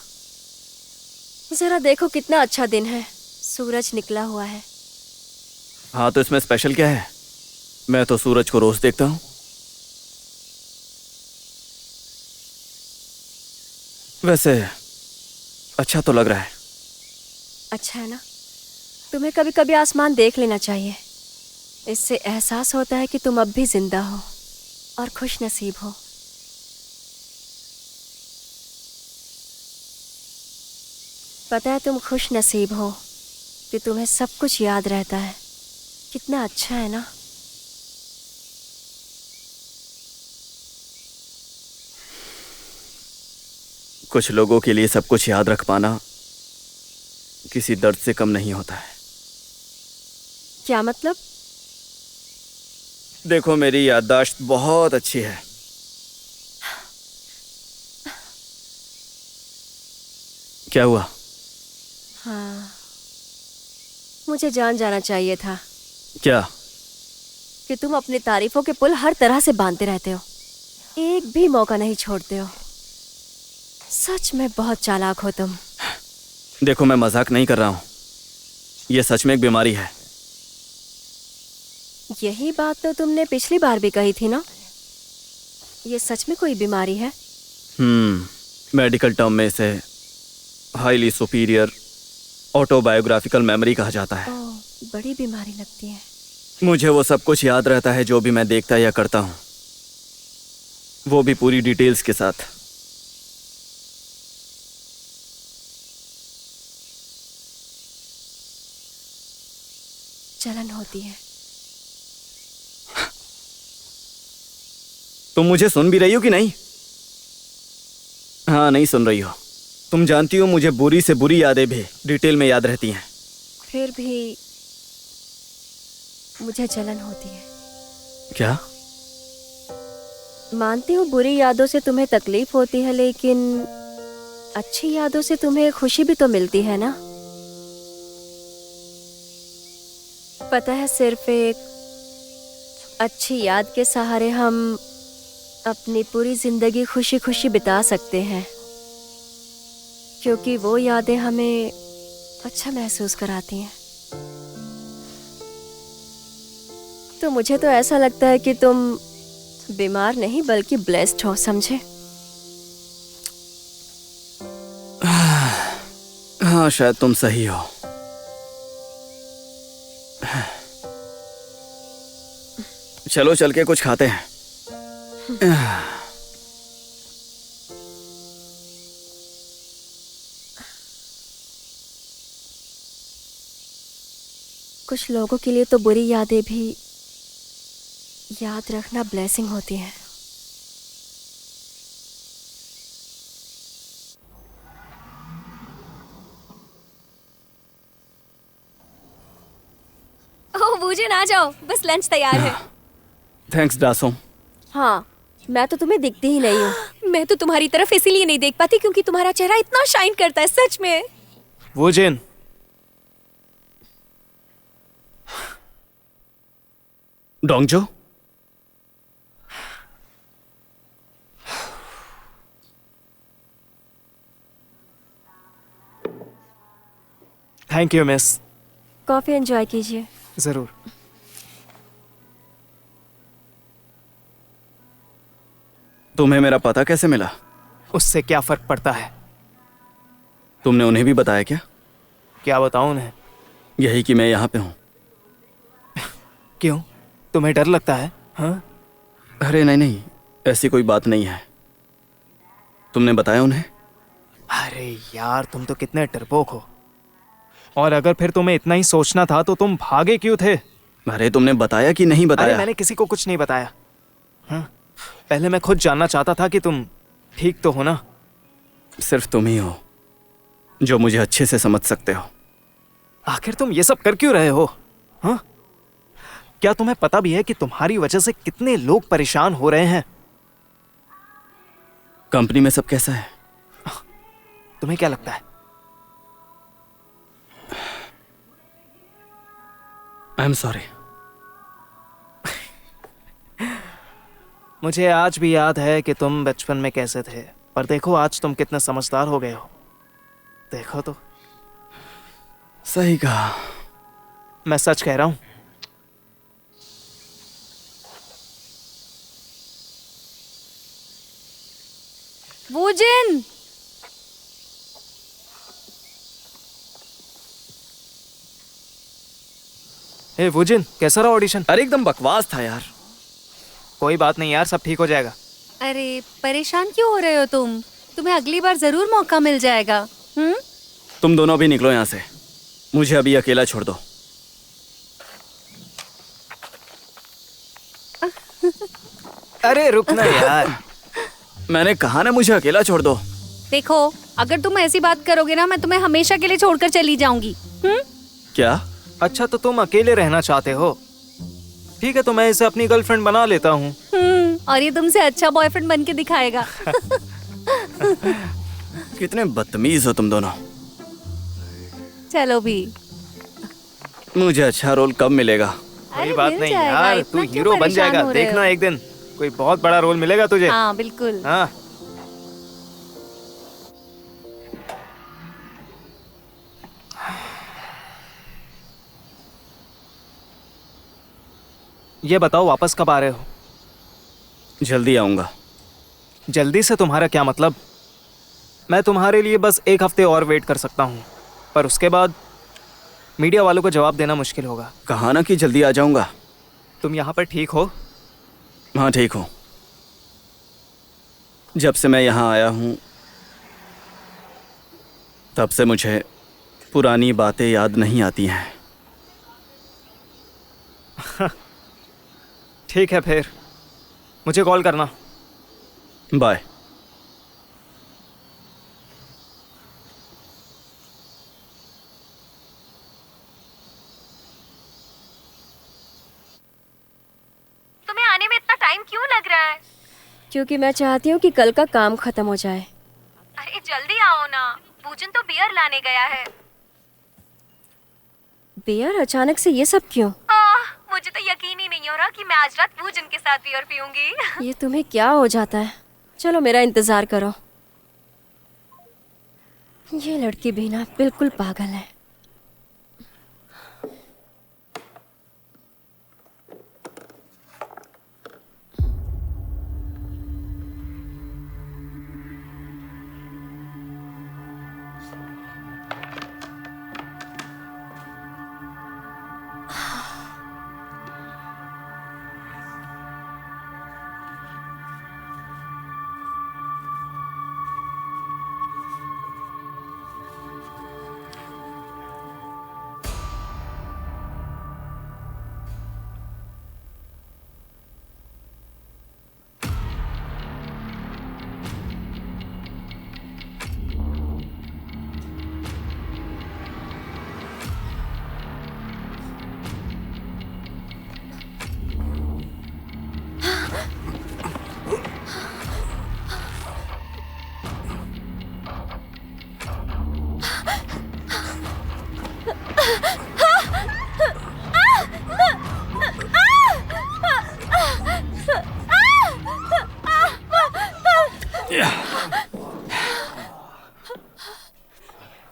जरा देखो कितना अच्छा दिन है, सूरज निकला हुआ है। हाँ, तो इसमें स्पेशल क्या है? मैं तो सूरज को रोज देखता हूँ। वैसे अच्छा तो लग रहा है। अच्छा है ना? तुम्हें कभी कभी आसमान देख लेना चाहिए। इससे एहसास होता है कि तुम अब भी जिंदा हो और खुश नसीब हो। पता है तुम खुश नसीब हो कि तुम्हें सब कुछ याद रहता है। कितना अच्छा है ना? कुछ लोगों के लिए सब कुछ याद रख पाना किसी दर्द से कम नहीं होता है। क्या मतलब? देखो, मेरी याददाश्त बहुत अच्छी है। क्या हुआ? हाँ, मुझे जान जाना चाहिए था क्या? कि तुम अपनी तारीफों के पुल हर तरह से बांधते रहते हो, एक भी मौका नहीं छोड़ते हो। सच में बहुत चालाक हो तुम। देखो, मैं मजाक नहीं कर रहा हूं। यह सच में एक बीमारी है। यही बात तो तुमने पिछली बार भी कही थी ना? ये सच में कोई बीमारी है? मेडिकल टर्म में इसे हाईली सुपीरियर ऑटोबायोग्राफिकल मेमोरी कहा जाता है। ओह, बड़ी बीमारी लगती है। मुझे वो सब कुछ याद रहता है जो भी मैं देखता या करता हूँ, वो भी पूरी डिटेल्स के साथ। जलन होती है। तुम मुझे सुन भी रही हो कि नहीं? हाँ, नहीं सुन रही हो। तुम जानती हो मुझे बुरी से बुरी यादें भी डिटेल में याद रहती हैं। फिर भी मुझे जलन होती है। क्या? मानती हूँ बुरी यादों से तुम्हें तकलीफ होती है, लेकिन अच्छी यादों से तुम्हें खुशी भी तो मिलती है ना? पता है, सिर्फ एक अच्छी याद के सहारे हम अपनी पूरी जिंदगी खुशी खुशी बिता सकते हैं, क्योंकि वो यादें हमें अच्छा महसूस कराती हैं। तो मुझे तो ऐसा लगता है कि तुम बीमार नहीं बल्कि ब्लेस्ड हो, समझे? हाँ, शायद तुम सही हो। चलो चल के कुछ खाते हैं। कुछ लोगों के लिए तो बुरी यादें भी याद रखना ब्लेसिंग होती है। ओह वूजन, आ जाओ, बस लंच तैयार है। थैंक्स दासों। हाँ, मैं तो तुम्हें दिखती ही नहीं हूँ। मैं तो तुम्हारी तरफ इसीलिए नहीं देख पाती क्योंकि तुम्हारा चेहरा इतना शाइन करता है, सच में। वो Jin, Dongjo, thank you miss. Coffee enjoy कीजिए। जरूर। तुम्हें मेरा पता कैसे मिला? उससे क्या फर्क पड़ता है? तुमने उन्हें भी बताया क्या? क्या बताऊं उन्हें? यही कि मैं यहाँ पे हूँ। क्यों, तुम्हें डर लगता है? हाँ? अरे नहीं नहीं, ऐसी कोई बात नहीं है। तुमने बताया उन्हें? अरे यार, तुम तो कितने डरपोक हो। और अगर फिर तुम्हें इतना ही सोचना था तो तुम भागे क्यों थे? अरे तुमने बताया कि नहीं अरे बताया? मैंने किसी को कुछ नहीं बताया। हाँ? पहले मैं खुद जानना चाहता था कि तुम ठीक तो हो ना। सिर्फ तुम ही हो जो मुझे अच्छे से समझ सकते हो। आखिर तुम ये सब कर क्यों रहे हो? हाँ? क्या तुम्हें पता भी है कि तुम्हारी वजह से कितने लोग परेशान हो रहे हैं? कंपनी में सब कैसा है? तुम्हें क्या लगता है? आई एम सॉरी। मुझे आज भी याद है कि तुम बचपन में कैसे थे, पर देखो आज तुम कितने समझदार हो गए हो। देखो तो। सही कहा। मैं सच कह रहा हूं। वूजन, ए वुजिन, कैसा रहा ऑडिशन? अरे एकदम बकवास था यार। कोई बात नहीं यार, सब ठीक हो जाएगा। अरे परेशान क्यों हो रहे हो तुम? तुम्हें अगली बार जरूर मौका मिल जाएगा। तुम दोनों भी निकलो यहाँ से, मुझे अभी अकेला छोड़ दो। अरे रुकना यार। मैंने कहा ना, मुझे अकेला छोड़ दो। देखो, अगर तुम ऐसी बात करोगे ना, मैं तुम्हें हमेशा के लिए छोड़कर चली जाऊंगी। क्या? अच्छा तो तुम अकेले रहना चाहते हो? ठीक है, तो मैं इसे अपनी गर्लफ्रेंड बना लेता हूँ। और ये तुमसे अच्छा बॉयफ्रेंड बन के दिखाएगा। कितने बदतमीज हो तुम दोनों। चलो भी। मुझे अच्छा रोल कब मिलेगा? कोई अरे बात मिल नहीं जाएगा, यार, इतना तू क्यों हीरो बन परेशान जाएगा। हो रहे हो? देखना एक दिन कोई बहुत बड़ा रोल मिलेगा तुझे। हाँ बिल्कुल। हाँ। ये बताओ, वापस कब आ रहे हो? जल्दी आऊंगा। जल्दी से तुम्हारा क्या मतलब? मैं तुम्हारे लिए बस एक हफ्ते और वेट कर सकता हूँ, पर उसके बाद मीडिया वालों को जवाब देना मुश्किल होगा। कहा ना कि जल्दी आ जाऊंगा। तुम यहाँ पर ठीक हो? हाँ ठीक हूँ। जब से मैं यहाँ आया हूँ तब से मुझे पुरानी बातें याद नहीं आती हैं। ठीक है, फिर मुझे कॉल करना। बाय। तुम्हें आने में इतना टाइम क्यों लग रहा है? क्योंकि मैं चाहती हूँ कि कल का काम खत्म हो जाए। अरे जल्दी आओ ना, पूजन तो बियर लाने गया है। बियर? अचानक से ये सब क्यों? मुझे तो यकीन ही नहीं हो रहा कि मैं आज रात पूजन के साथ बियर पीऊंगी। ये तुम्हें क्या हो जाता है? चलो मेरा इंतजार करो। ये लड़की भी ना बिल्कुल पागल है।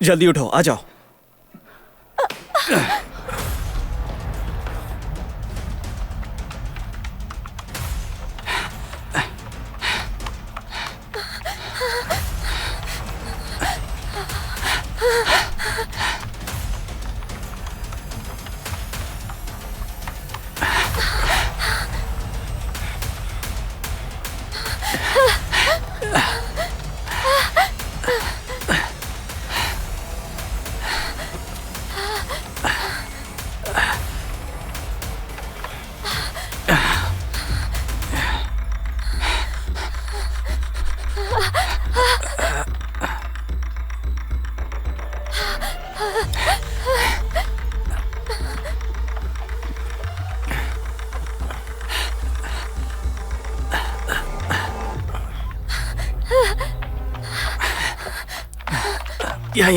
जल्दी उठो, आ जाओ।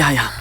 यहाँ।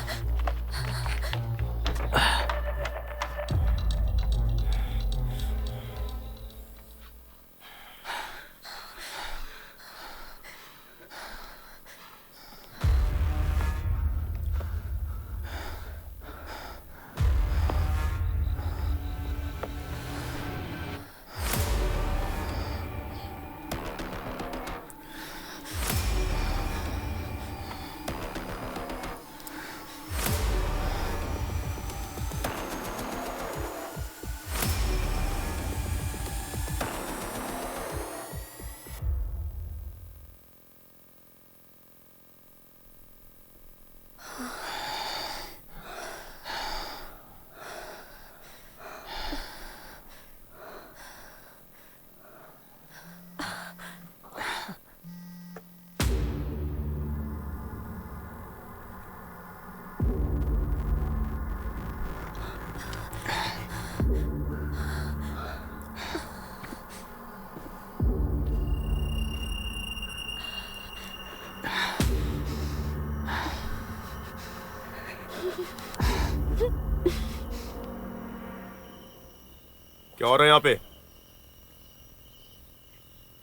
क्या हो रहा है यहाँ पे?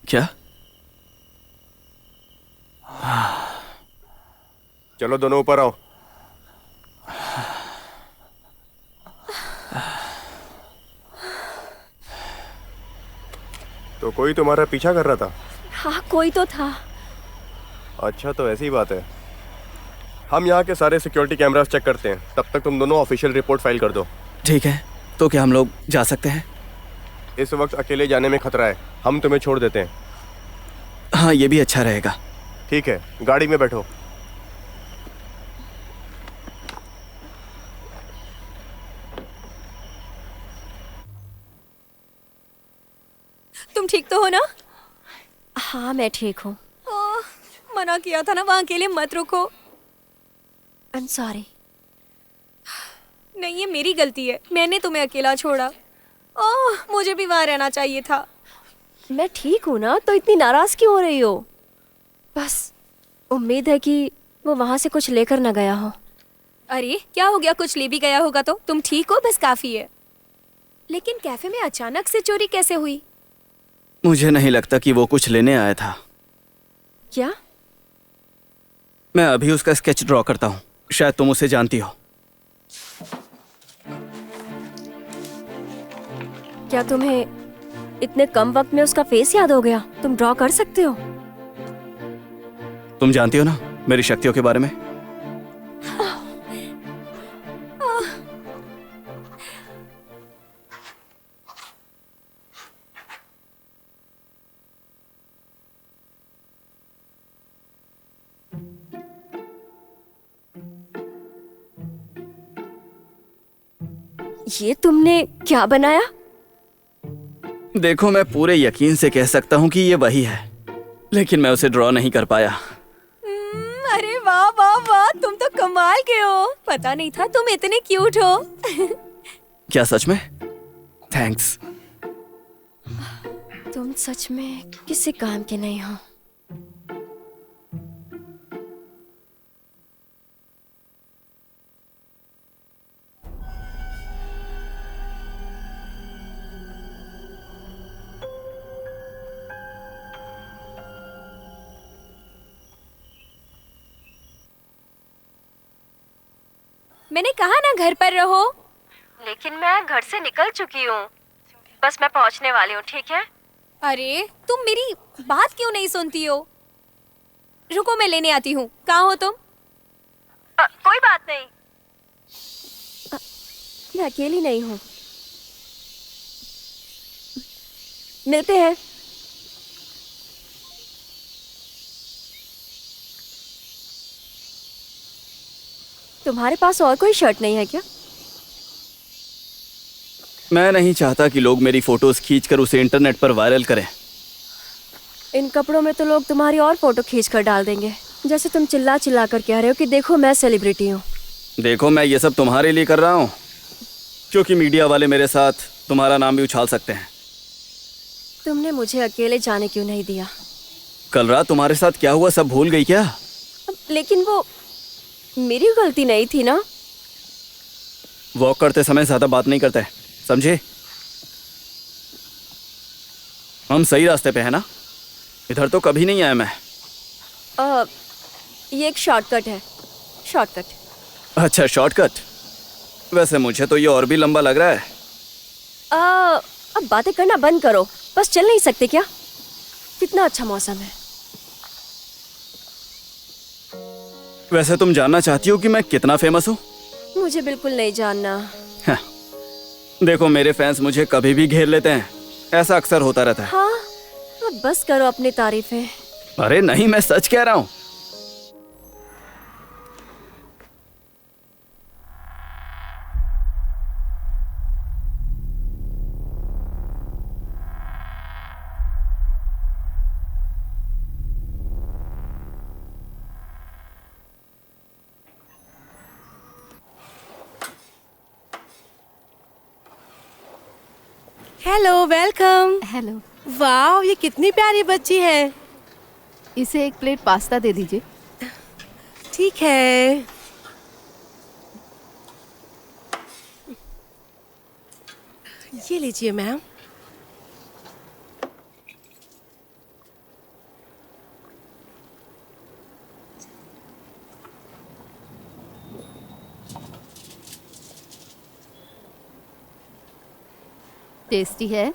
क्या? चलो दोनों ऊपर आओ। तो कोई तुम्हारा पीछा कर रहा था? हाँ, कोई तो था। अच्छा, तो ऐसी बात है। हम यहाँ के सारे सिक्योरिटी कैमरास चेक करते हैं, तब तक तुम दोनों ऑफिशियल रिपोर्ट फाइल कर दो। ठीक है, तो क्या हम लोग जा सकते हैं? इस वक्त अकेले जाने में खतरा है, हम तुम्हें छोड़ देते हैं। हाँ, ये भी अच्छा रहेगा। ठीक है, गाड़ी में बैठो। तुम ठीक तो हो ना? हाँ, मैं ठीक हूँ। मना किया था ना, वहाँ अकेले मत रुको। आई एम सॉरी। नहीं, ये मेरी गलती है, मैंने तुम्हें अकेला छोड़ा। ओह, मुझे भी वहाँ रहना चाहिए था। मैं ठीक हूँ ना, तो इतनी नाराज क्यों हो रही हो? बस उम्मीद है कि वो वहाँ से कुछ लेकर ना गया हो। अरे क्या हो गया, कुछ ले भी गया होगा तो तुम ठीक हो, बस काफी है। लेकिन कैफे में अचानक से चोरी कैसे हुई? मुझे नहीं लगता कि वो कुछ लेने आया था। क्या? मैं अभी उसका स्केच ड्रॉ करता हूँ, शायद तुम उसे जानती हो। क्या तुम्हें इतने कम वक्त में उसका फेस याद हो गया? तुम ड्रॉ कर सकते हो? तुम जानती हो ना मेरी शक्तियों के बारे में। ये तुमने क्या बनाया? देखो, मैं पूरे यकीन से कह सकता हूँ कि ये वही है, लेकिन मैं उसे ड्रॉ नहीं कर पाया। अरे वाह वाह वाह, तुम तो कमाल के हो। पता नहीं था तुम इतने क्यूट हो। क्या सच में? थैंक्स। तुम सच में किसी काम के नहीं हो। मैंने कहा ना घर पर रहो। लेकिन मैं घर से निकल चुकी हूँ, बस मैं पहुँचने वाली हूँ, ठीक है? अरे तुम मेरी बात क्यों नहीं सुनती हो? रुको मैं लेने आती हूँ। कहाँ हो तुम? कोई बात नहीं, मैं अकेली नहीं हूँ, मिलते हैं। तुम्हारे पास और कोई शर्ट नहीं है क्या? मैं नहीं चाहता कि लोग मेरी फोटोज खींचकर उसे इंटरनेट पर वायरल करें। इन कपड़ों में तो लोग तुम्हारी और फोटो खींच कर डाल देंगे, जैसे तुम चिल्ला चिल्ला कर कह रहे हो कि देखो मैं सेलिब्रिटी हूँ। देखो, मैं ये सब तुम्हारे लिए कर रहा हूँ क्योंकि मीडिया वाले मेरे साथ तुम्हारा नाम भी उछाल सकते हैं। तुमने मुझे अकेले जाने क्यों नहीं दिया? कल रात तुम्हारे साथ क्या हुआ सब भूल गई क्या? लेकिन वो मेरी गलती नहीं थी ना। वॉक करते समय ज्यादा बात नहीं करते, समझे? हम सही रास्ते पे है ना? इधर तो कभी नहीं आया मैं। ये एक शॉर्टकट है, शॉर्टकट। अच्छा, शॉर्टकट। वैसे मुझे तो ये और भी लंबा लग रहा है। अब बातें करना बंद करो, बस चल नहीं सकते क्या? कितना अच्छा मौसम है। वैसे तुम जानना चाहती हो कि मैं कितना फेमस हूँ? मुझे बिल्कुल नहीं जानना। हाँ। देखो, मेरे फैंस मुझे कभी भी घेर लेते हैं, ऐसा अक्सर होता रहता है। हाँ, अब बस करो अपनी तारीफें। अरे नहीं, मैं सच कह रहा हूँ। Hello, welcome. हेलो, वाह, ये कितनी प्यारी बच्ची है। इसे एक प्लेट पास्ता दे दीजिए। ठीक है। ये लीजिए मैम। टेस्टी है?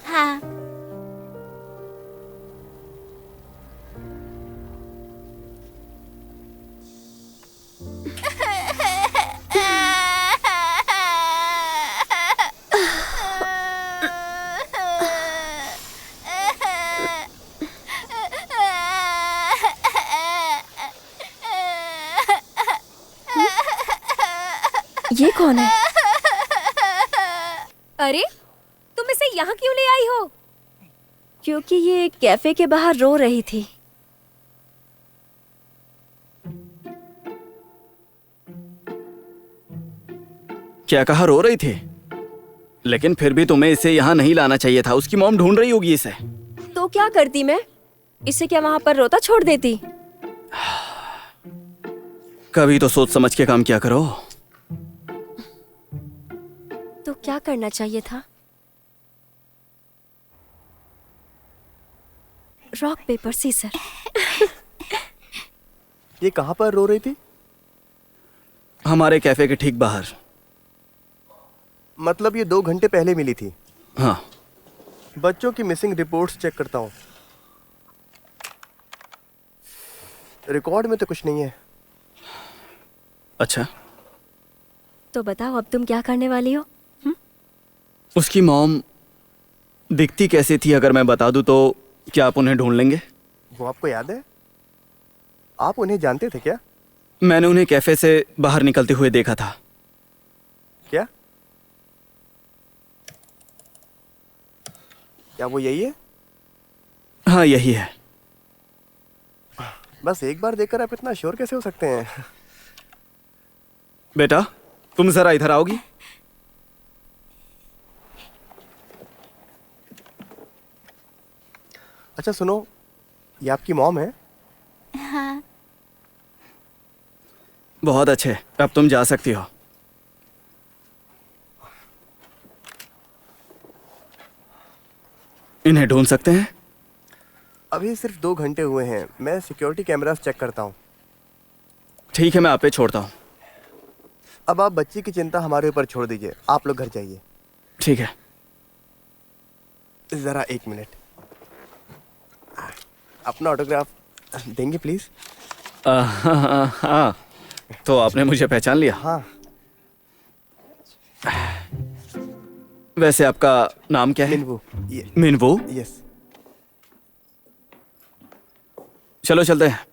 हाँ। ये कौन है? अरे तुम इसे यहाँ क्यों ले आई हो? क्योंकि ये कैफे के बाहर रो रही थी। क्या कहा, रो रही थी? लेकिन फिर भी तुम्हें इसे यहाँ नहीं लाना चाहिए था। उसकी मॉम ढूंढ रही होगी इसे। तो क्या करती मैं? इसे क्या वहां पर रोता छोड़ देती? कभी तो सोच समझ के काम किया करो। तो क्या करना चाहिए था? Rock paper scissor. ये कहाँ पर रो रही थी? हमारे कैफे के ठीक बाहर। मतलब ये 2 घंटे पहले मिली थी। हाँ। बच्चों की मिसिंग रिपोर्ट्स चेक करता हूँ। रिकॉर्ड में तो कुछ नहीं है। अच्छा, तो बताओ अब तुम क्या करने वाली हो? उसकी मॉम दिखती कैसी थी अगर मैं बता दूं तो क्या आप उन्हें ढूंढ लेंगे? वो आपको याद है? आप उन्हें जानते थे क्या? मैंने उन्हें कैफे से बाहर निकलते हुए देखा था। क्या? क्या वो यही है? हाँ, यही है। बस एक बार देखकर आप इतना श्योर कैसे हो सकते हैं? बेटा, तुम जरा इधर आओगी? अच्छा सुनो, ये आपकी मॉम है? हाँ। बहुत अच्छे, अब तुम जा सकती हो। इन्हें ढूंढ सकते हैं? अभी सिर्फ 2 घंटे हुए हैं। मैं सिक्योरिटी कैमरास चेक करता हूँ। ठीक है, मैं आप पे छोड़ता हूँ। अब आप बच्ची की चिंता हमारे ऊपर छोड़ दीजिए, आप लोग घर जाइए। ठीक है। जरा 1 मिनट, अपना ऑटोग्राफ देंगे प्लीज? हाँ, तो आपने मुझे पहचान लिया? हाँ। वैसे आपका नाम क्या है? मिनवू। मिनवू? यस। चलो चलते हैं।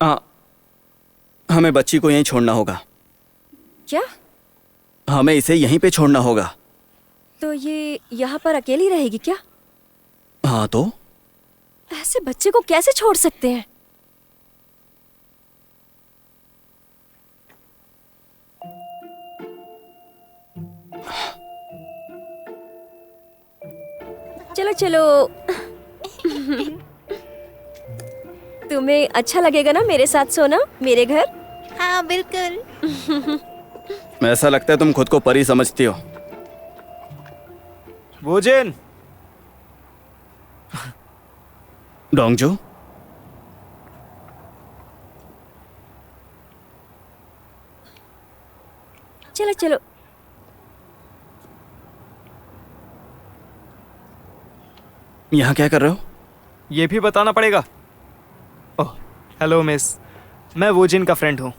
हाँ, हमें बच्ची को यहीं छोड़ना होगा। क्या? हमें इसे यहीं पे छोड़ना होगा। तो ये यहाँ पर अकेली रहेगी क्या? हाँ तो? ऐसे बच्चे को कैसे छोड़ सकते हैं? चलो चलो। तुम्हें अच्छा लगेगा ना मेरे साथ सोना मेरे घर? हाँ बिल्कुल। ऐसा लगता है तुम खुद को परी समझती हो। वोजिन, डोंगजू, चलो चलो। यहाँ क्या कर रहे हो? ये भी बताना पड़ेगा। ओह, हेलो मिस, मैं वोजिन का फ्रेंड हूँ।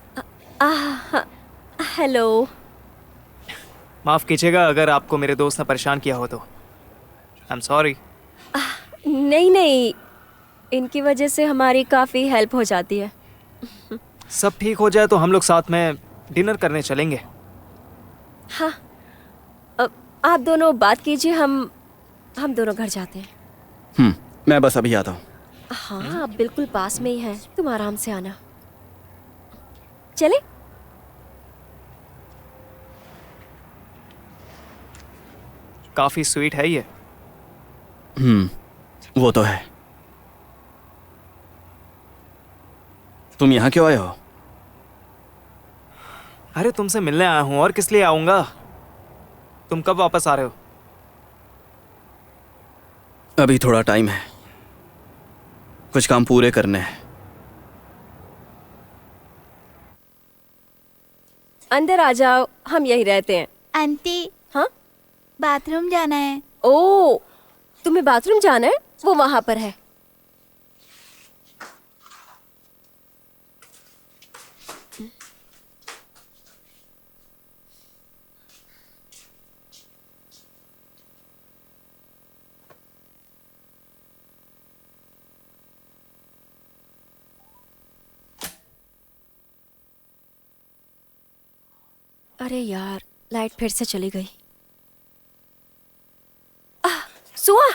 हेलो। माफ़ कीजिएगा अगर आपको मेरे दोस्त ने परेशान किया हो तो। आई एम सॉरी। नहीं नहीं, इनकी वजह से हमारी काफ़ी हेल्प हो जाती है। सब ठीक हो जाए तो हम लोग साथ में डिनर करने चलेंगे। हाँ, आप दोनों बात कीजिए, हम दोनों घर जाते हैं। मैं बस अभी आता हूँ। हाँ, आप बिल्कुल पास में ही हैं, तुम आराम से आना। चले? काफ़ी स्वीट है ये। वो तो है। तुम यहाँ क्यों आए हो? अरे तुमसे मिलने आया हूँ, और किस लिए आऊँगा? तुम कब वापस आ रहे हो? अभी थोड़ा टाइम है, कुछ काम पूरे करने हैं। अंदर आ जाओ, हम यहीं रहते हैं। आंटी, हाँ? बाथरूम जाना है। ओ, तुम्हें बाथरूम जाना है? वो वहां पर है। अरे यार, लाइट फिर से चली गई। सुआ,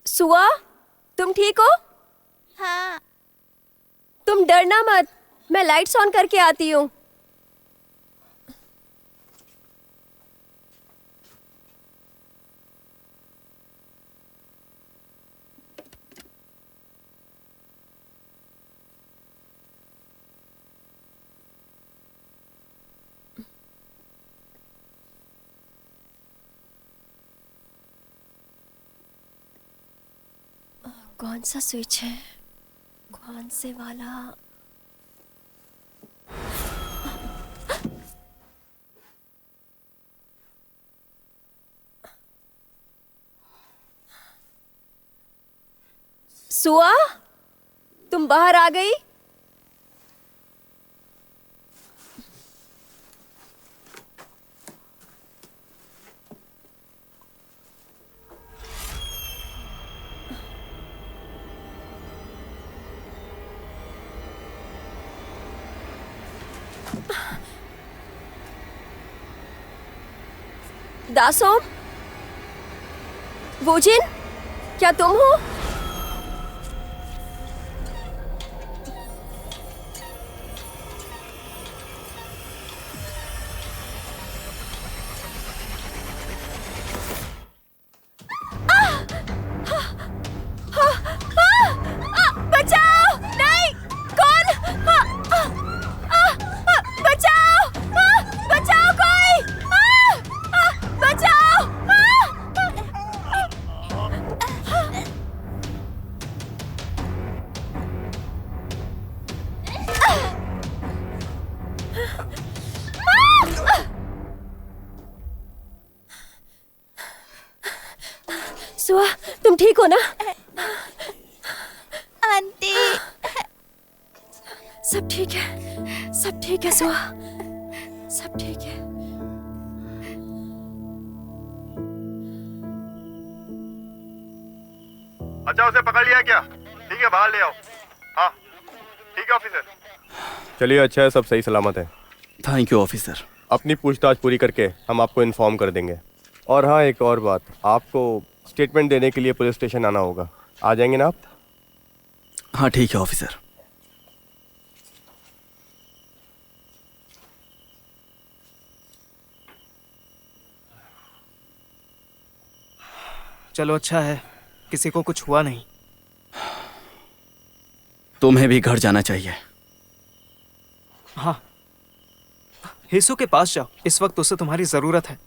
सुआ, तुम ठीक हो? हाँ। तुम डरना मत, मैं लाइट्स ऑन करके आती हूँ। कौन सा स्विच है? कौन से वाला? सुआ, तुम बाहर आ गई? दासोम, वोजिन, क्या तुम हो? बचाओ! नहीं! कौन? बचाओ! बचाओ कोई! बचाओ! सुआ, तुम ठीक हो ना? आंटी। सब ठीक है, सब ठीक है सुआ, सब ठीक है। अच्छा, उसे पकड़ लिया क्या? ठीक है, बाहर ले आओ। हाँ ठीक है ऑफिसर। चलिए, अच्छा है, सब सही सलामत है। Thank you officer. अपनी पूछताछ पूरी करके हम आपको इन्फॉर्म कर देंगे। और हाँ, एक और बात, आपको स्टेटमेंट देने के लिए पुलिस स्टेशन आना होगा। आ जाएंगे ना आप? हाँ ठीक है ऑफिसर। चलो अच्छा है, किसी को कुछ हुआ नहीं। तुम्हें भी घर जाना चाहिए। हाँ, हेसू के पास जाओ, इस वक्त उसे तुम्हारी जरूरत है।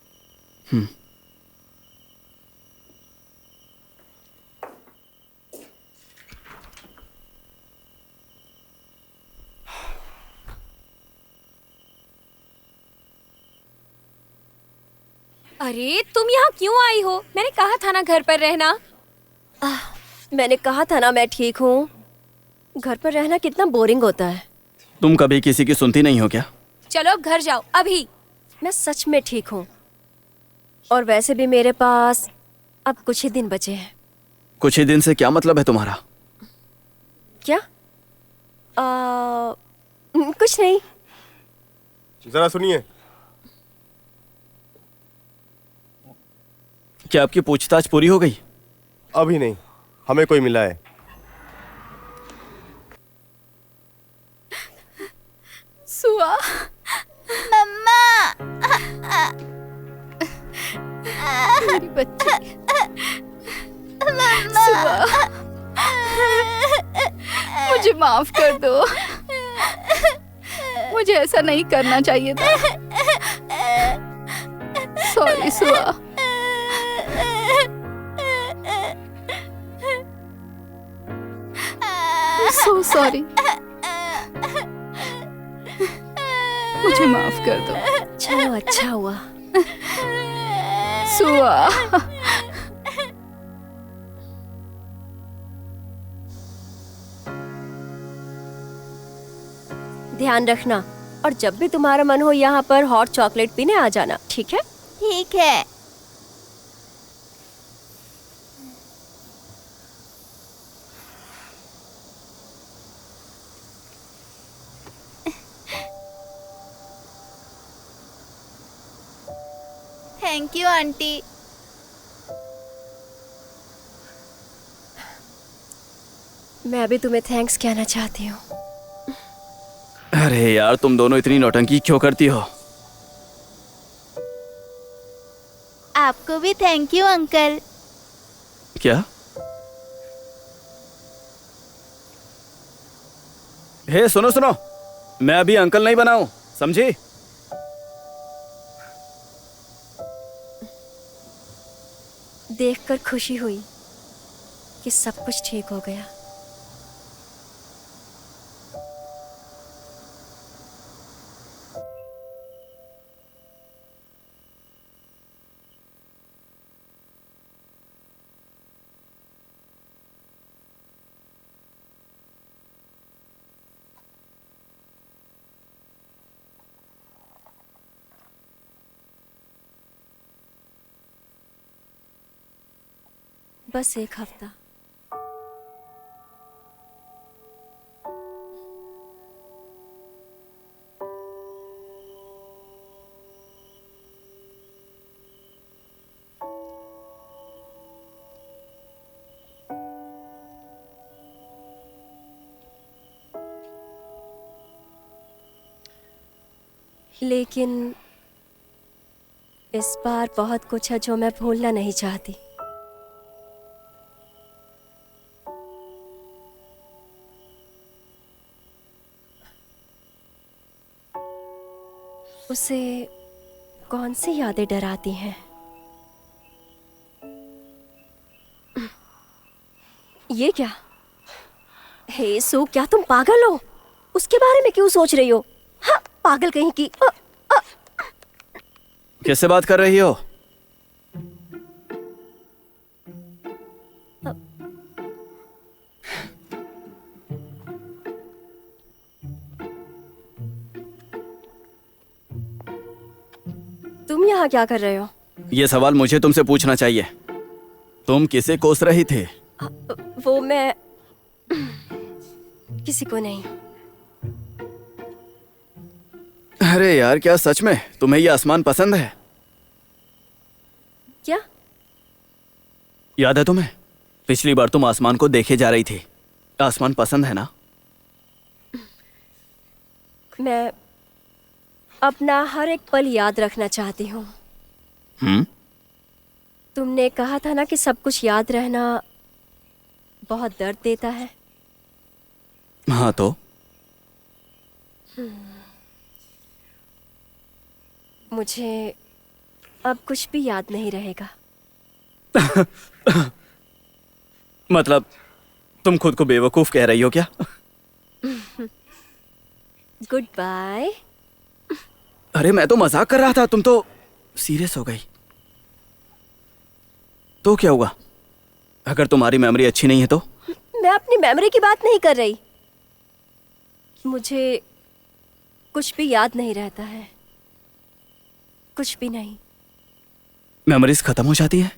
अरे तुम यहाँ क्यों आई हो? मैंने कहा था ना घर पर रहना। मैंने कहा था ना मैं ठीक हूँ। घर पर रहना कितना बोरिंग होता है। तुम कभी किसी की सुनती नहीं हो क्या? चलो अब घर जाओ अभी। मैं सच में ठीक हूँ, और वैसे भी मेरे पास अब कुछ ही दिन बचे हैं। कुछ ही दिन से क्या मतलब है तुम्हारा? क्या? कुछ नहीं। जरा सुनिए। क्या आपकी पूछताछ पूरी हो गई? अभी नहीं, हमें कोई मिला है। सुआ, मम्मा। मेरी बच्ची। सुआ, मुझे माफ कर दो, मुझे ऐसा नहीं करना चाहिए था। सॉरी सुआ। सो सॉरी, मुझे माफ कर दो। चलो अच्छा हुआ। सुआ। ध्यान रखना, और जब भी तुम्हारा मन हो यहाँ पर हॉट चॉकलेट पीने आ जाना, ठीक है? ठीक है। Thank you aunty. मैं भी तुम्हें थैंक्स कहना चाहती हूँ। अरे यार, तुम दोनों इतनी नौटंकी क्यों करती हो? आपको भी थैंक यू अंकल। क्या? हे सुनो सुनो, मैं अभी अंकल नहीं बना हूं, समझी? देखकर खुशी हुई कि सब कुछ ठीक हो गया। बस एक हफ्ता। लेकिन इस बार बहुत कुछ है जो मैं भूलना नहीं चाहती। उसे कौन सी यादें डराती हैं? ये क्या? हे सू, क्या तुम पागल हो? उसके बारे में क्यों सोच रही हो? हाँ, पागल कहीं की। किससे बात कर रही हो? यहाँ क्या कर रहे हो? ये सवाल मुझे तुमसे पूछना चाहिए। तुम किसे कोस रही थे? वो मैं किसी को नहीं। अरे यार, क्या सच में तुम्हें ये आसमान पसंद है? क्या? याद है तुम्हें, पिछली बार तुम आसमान को देखे जा रही थी। आसमान पसंद है ना? मैं अपना हर एक पल याद रखना चाहती हूँ। तुमने कहा था ना कि सब कुछ याद रहना बहुत दर्द देता है। हाँ तो मुझे अब कुछ भी याद नहीं रहेगा। मतलब तुम खुद को बेवकूफ कह रही हो क्या? Goodbye. अरे मैं तो मजाक कर रहा था, तुम तो सीरियस हो गई। तो क्या हुआ? अगर तुम्हारी मेमोरी अच्छी नहीं है तो? मैं अपनी मेमोरी की बात नहीं कर रही। मुझे कुछ भी याद नहीं रहता है, कुछ भी नहीं। मेमोरीज खत्म हो जाती है,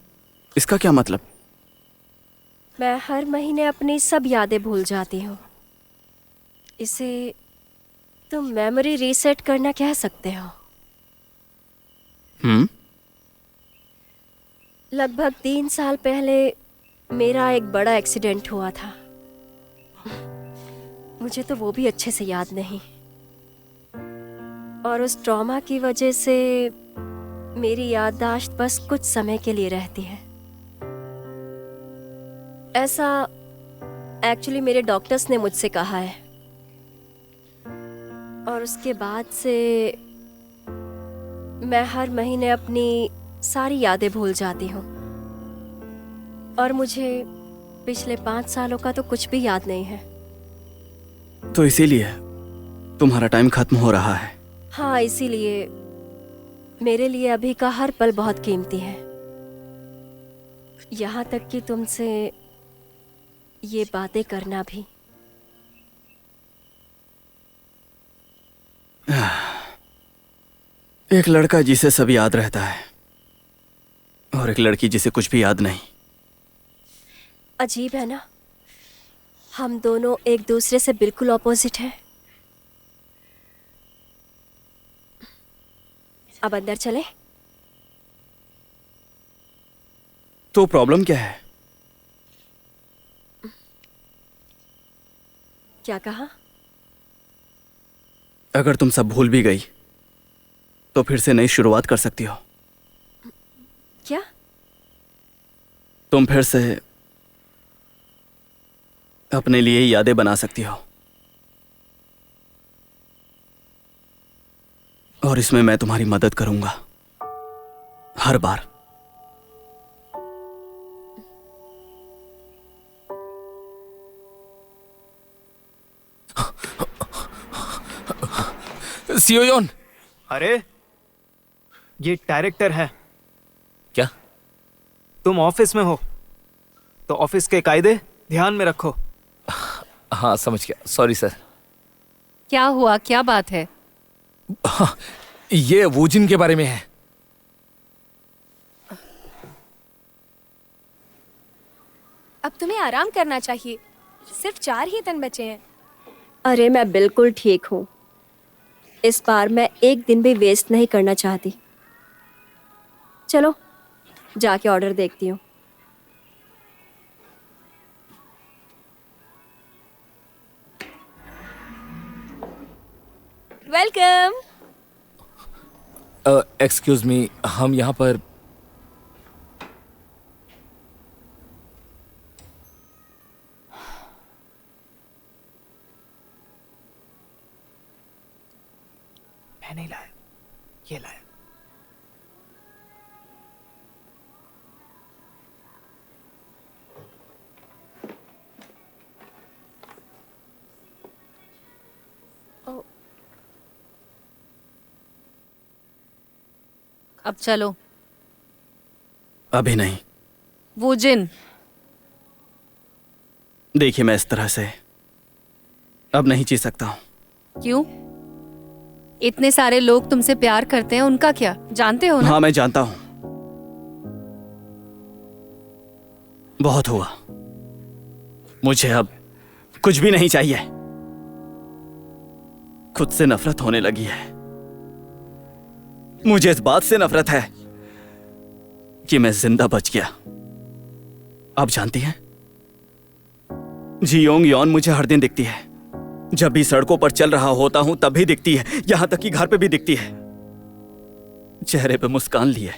इसका क्या मतलब? मैं हर महीने अपनी सब यादें भूल जाती हूँ। इसे तुम मेमोरी रीसेट करना कह सकते हो। लगभग 3 साल पहले मेरा एक बड़ा एक्सीडेंट हुआ था। मुझे तो वो भी अच्छे से याद नहीं, और उस ट्रॉमा की वजह से मेरी याददाश्त बस कुछ समय के लिए रहती है। ऐसा एक्चुअली मेरे डॉक्टर्स ने मुझसे कहा है, और उसके बाद से मैं हर महीने अपनी सारी यादें भूल जाती हूँ, और मुझे पिछले 5 सालों का तो कुछ भी याद नहीं है। तो इसीलिए तुम्हारा टाइम खत्म हो रहा है। हाँ, इसीलिए मेरे लिए अभी का हर पल बहुत कीमती है। यहाँ तक कि तुमसे ये बातें करना भी। एक लड़का जिसे सब याद रहता है, और एक लड़की जिसे कुछ भी याद नहीं। अजीब है ना, हम दोनों एक दूसरे से बिल्कुल ऑपोजिट हैं। अब अंदर चले? तो प्रॉब्लम क्या है? क्या कहा? अगर तुम सब भूल भी गई तो फिर से नई शुरुआत कर सकती हो। क्या? तुम फिर से अपने लिए यादें बना सकती हो, और इसमें मैं तुम्हारी मदद करूंगा हर बार। सियोन। अरे ये डायरेक्टर है। क्या? तुम ऑफिस में हो तो ऑफिस के कायदे ध्यान में रखो। हाँ समझ गया, सॉरी सर। क्या हुआ, क्या बात है? हाँ, ये वूजिन के बारे में है। अब तुम्हें आराम करना चाहिए, सिर्फ 4 ही दिन बचे हैं। अरे मैं बिल्कुल ठीक हूँ। इस बार मैं एक दिन भी वेस्ट नहीं करना चाहती। चलो जाके ऑर्डर देखती हूँ। वेलकम। एक्सक्यूज मी, हम यहाँ पर मैं नहीं लाया, ये लाया। अब चलो। अभी नहीं। वूजिन, देखिए, मैं इस तरह से अब नहीं जी सकता हूं। क्यों? इतने सारे लोग तुमसे प्यार करते हैं, उनका क्या जानते हो ना? हाँ मैं जानता हूं। बहुत हुआ, मुझे अब कुछ भी नहीं चाहिए। खुद से नफरत होने लगी है। मुझे इस बात से नफरत है कि मैं जिंदा बच गया। आप जानती हैं, जियोंग यॉन मुझे हर दिन दिखती है। जब भी सड़कों पर चल रहा होता हूं तब भी दिखती है, यहां तक कि घर पे भी दिखती है। चेहरे पे मुस्कान लिए,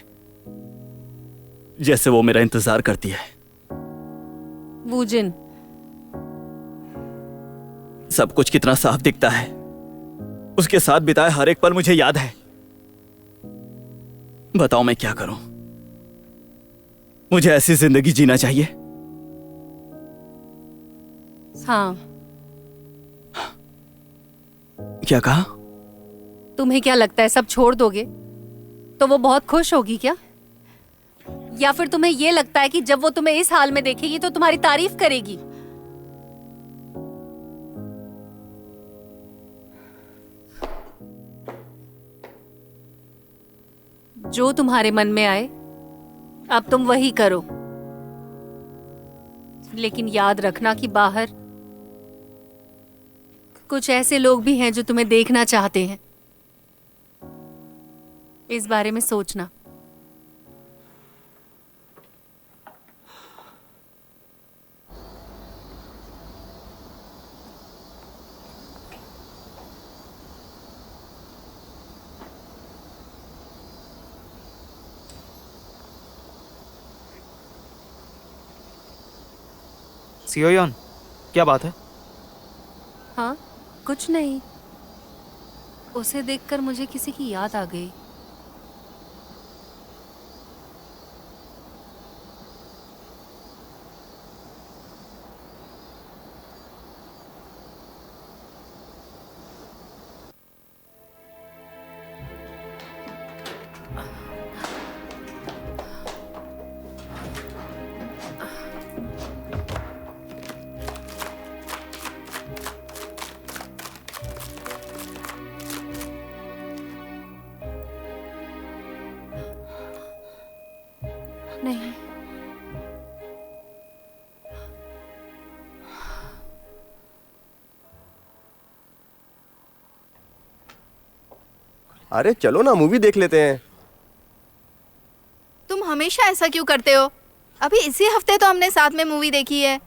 जैसे वो मेरा इंतजार करती है। वूजिन, सब कुछ कितना साफ दिखता है। उसके साथ बिताए हर एक पल मुझे याद है। बताओ मैं क्या करूं? मुझे ऐसी जिंदगी जीना चाहिए। हाँ। क्या कहा? तुम्हें क्या लगता है सब छोड़ दोगे तो वो बहुत खुश होगी क्या? या फिर तुम्हें ये लगता है कि जब वो तुम्हें इस हाल में देखेगी तो तुम्हारी तारीफ करेगी? जो तुम्हारे मन में आए अब तुम वही करो, लेकिन याद रखना कि बाहर कुछ ऐसे लोग भी हैं जो तुम्हें देखना चाहते हैं। इस बारे में सोचना। सियोयन, क्या बात है? हाँ, कुछ नहीं। उसे देखकर मुझे किसी की याद आ गई। नहीं, अरे चलो ना, मूवी देख लेते हैं। तुम हमेशा ऐसा क्यों करते हो? अभी इसी हफ्ते तो हमने साथ में मूवी देखी है।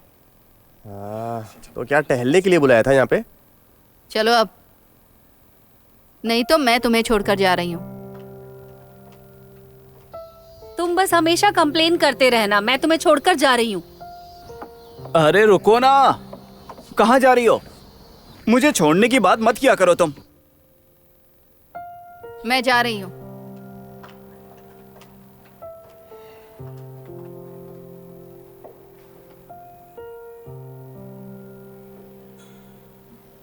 तो क्या टहलने के लिए बुलाया था यहाँ पे? चलो अब, नहीं तो मैं तुम्हें छोड़कर जा रही हूँ। तुम बस हमेशा कंप्लेन करते रहना। मैं तुम्हें छोड़कर जा रही हूँ। अरे रुको ना, कहाँ जा रही हो? मुझे छोड़ने की बात मत किया करो तुम। मैं जा रही हूँ।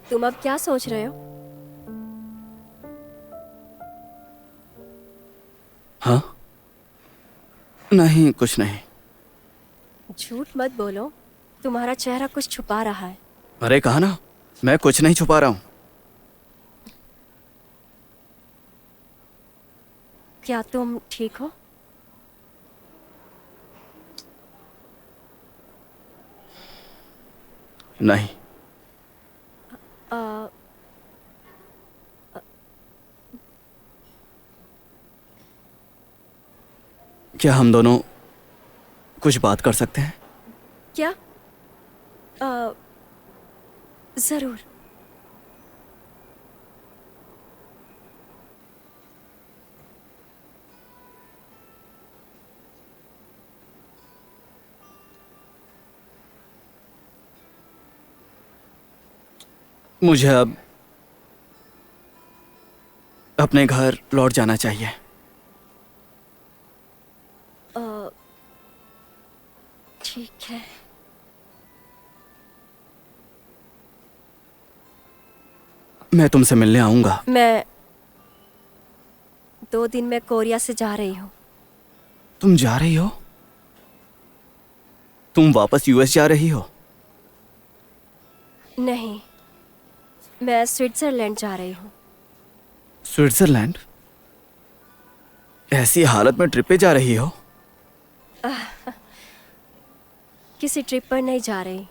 तुम अब क्या सोच रहे हो? हाँ? नहीं, कुछ नहीं। झूठ मत बोलो, तुम्हारा चेहरा कुछ छुपा रहा है। अरे कहा ना, मैं कुछ नहीं छुपा रहा हूं। क्या तुम ठीक हो? नहीं। क्या हम दोनों कुछ बात कर सकते हैं? क्या? जरूर। मुझे अब अपने घर लौट जाना चाहिए। ठीक है। मैं तुमसे मिलने आऊंगा। मैं 2 दिन में कोरिया से जा रही हूँ। तुम जा रही हो? तुम वापस यूएस जा रही हो? नहीं, मैं स्विट्जरलैंड जा रही हूँ। स्विट्जरलैंड? ऐसी हालत में ट्रिप पे जा रही हो? किसी ट्रिप पर नहीं जा रही।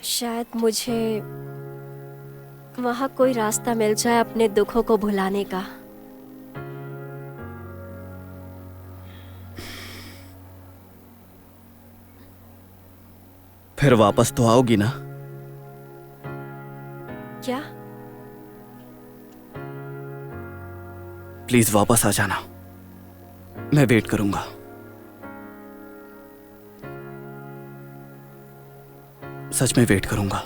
शायद मुझे वहाँ कोई रास्ता मिल जाए अपने दुखों को भुलाने का। फिर वापस तो आओगी ना? क्या? प्लीज वापस आ जाना, मैं वेट करूंगा। सच में वेट करूंगा।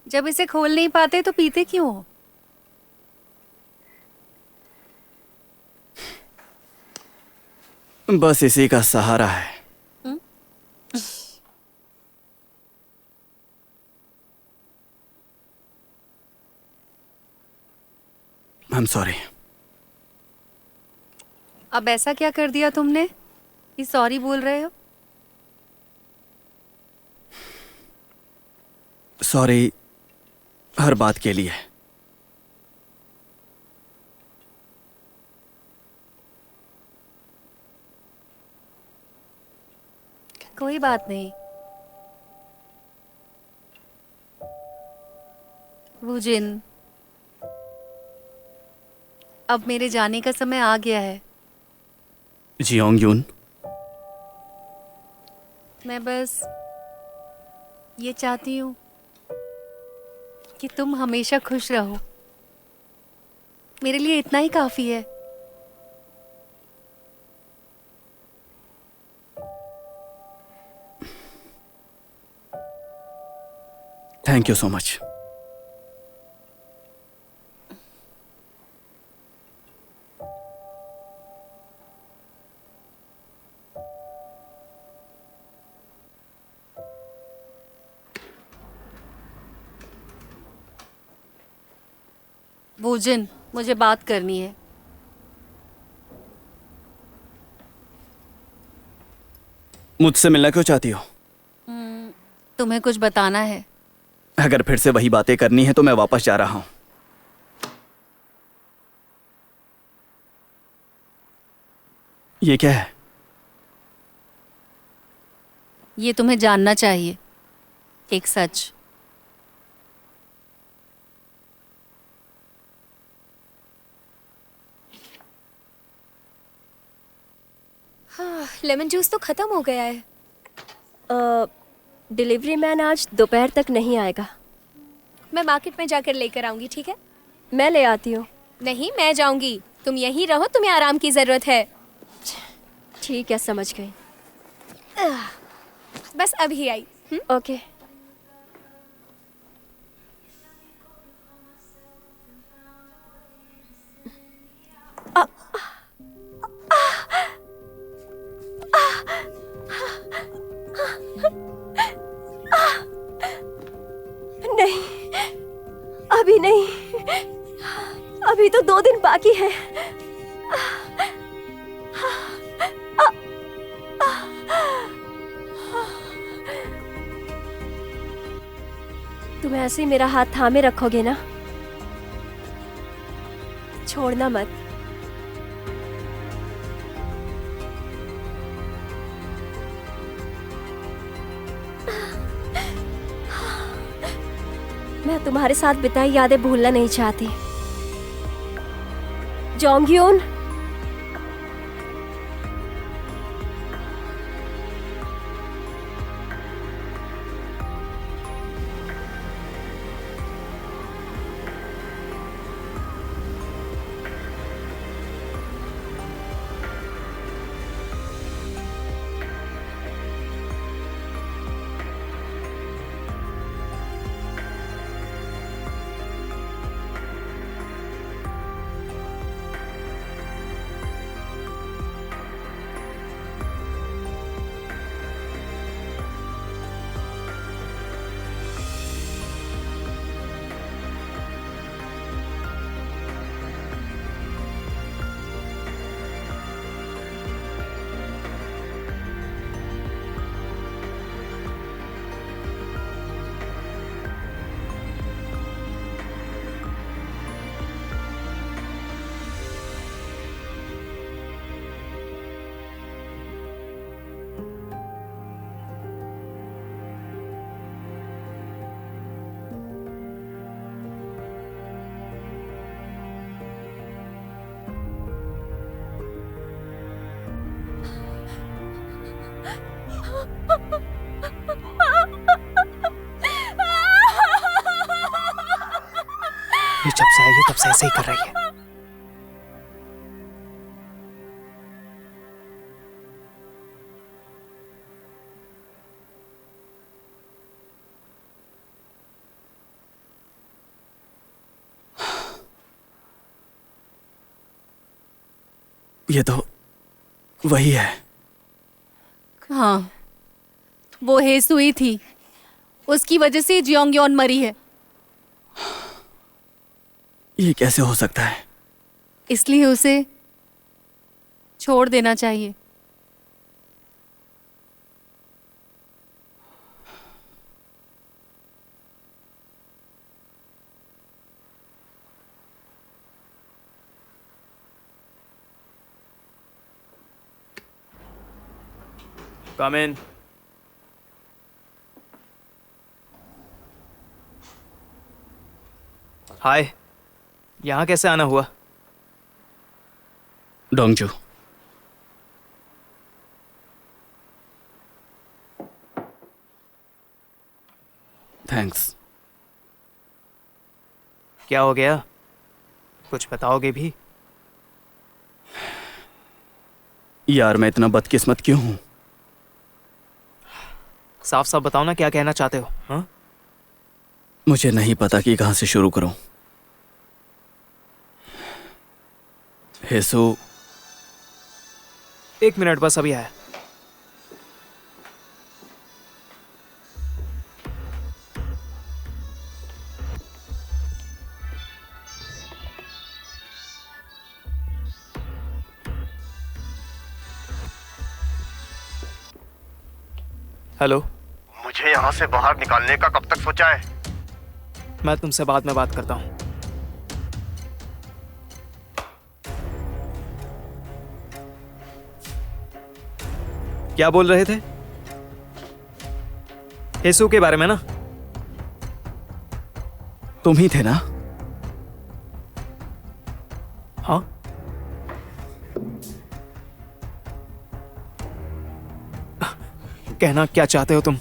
जब इसे खोल नहीं पाते तो पीते क्यों हो? बस इसी का सहारा है। आई एम सॉरी। अब ऐसा क्या कर दिया तुमने कि सॉरी बोल रहे हो? सॉरी हर बात के लिए। कोई बात नहीं। वूजिन, अब मेरे जाने का समय आ गया है। जियोंग यून, मैं बस ये चाहती हूँ कि तुम हमेशा खुश रहो। मेरे लिए इतना ही काफी है। Thank you so much. Woojin, मुझे बात करनी है। मुझसे मिलना क्यों चाहती हो? तुम्हें कुछ बताना है। अगर फिर से वही बातें करनी है तो मैं वापस जा रहा हूं। ये क्या है? ये तुम्हें जानना चाहिए, एक सच। लेमन जूस तो खत्म हो गया है। डिलीवरी मैन आज दोपहर तक नहीं आएगा। मैं मार्केट में जाकर लेकर आऊंगी, ठीक है? मैं ले आती हूँ। नहीं, मैं जाऊंगी। तुम यहीं रहो, तुम्हें आराम की जरूरत है। ठीक है, समझ गई। बस अभी आई। ओके। नहीं, अभी नहीं। अभी तो 2 दिन बाकी है। तुम ऐसे ही मेरा हाथ थामे रखोगे ना? छोड़ना मत। मैं तुम्हारे साथ बिताई यादें भूलना नहीं चाहती। जोंगयून, ये जब से आई है तब से ऐसे ही कर रही है। ये तो वही है। हाँ, वो हेसुई थी, उसकी वजह से जियोंगयोन मरी है। ये कैसे हो सकता है? इसलिए उसे छोड़ देना चाहिए। Come in. हाय, यहाँ कैसे आना हुआ? डोंगजू, थैंक्स। क्या हो गया? कुछ बताओगे भी? यार मैं इतना बदकिस्मत क्यों हूं? साफ साफ बताओ ना, क्या कहना चाहते हो? हाँ? मुझे नहीं पता कि कहां से शुरू करूं। हेसु, एक मिनट बस, अभी आया। हेलो, मुझे यहाँ से बाहर निकालने का कब तक सोचा है? मैं तुमसे बाद में बात करता हूँ। क्या बोल रहे थे? हेसु के बारे में ना? तुम ही थे ना? हाँ। कहना क्या चाहते हो तुम?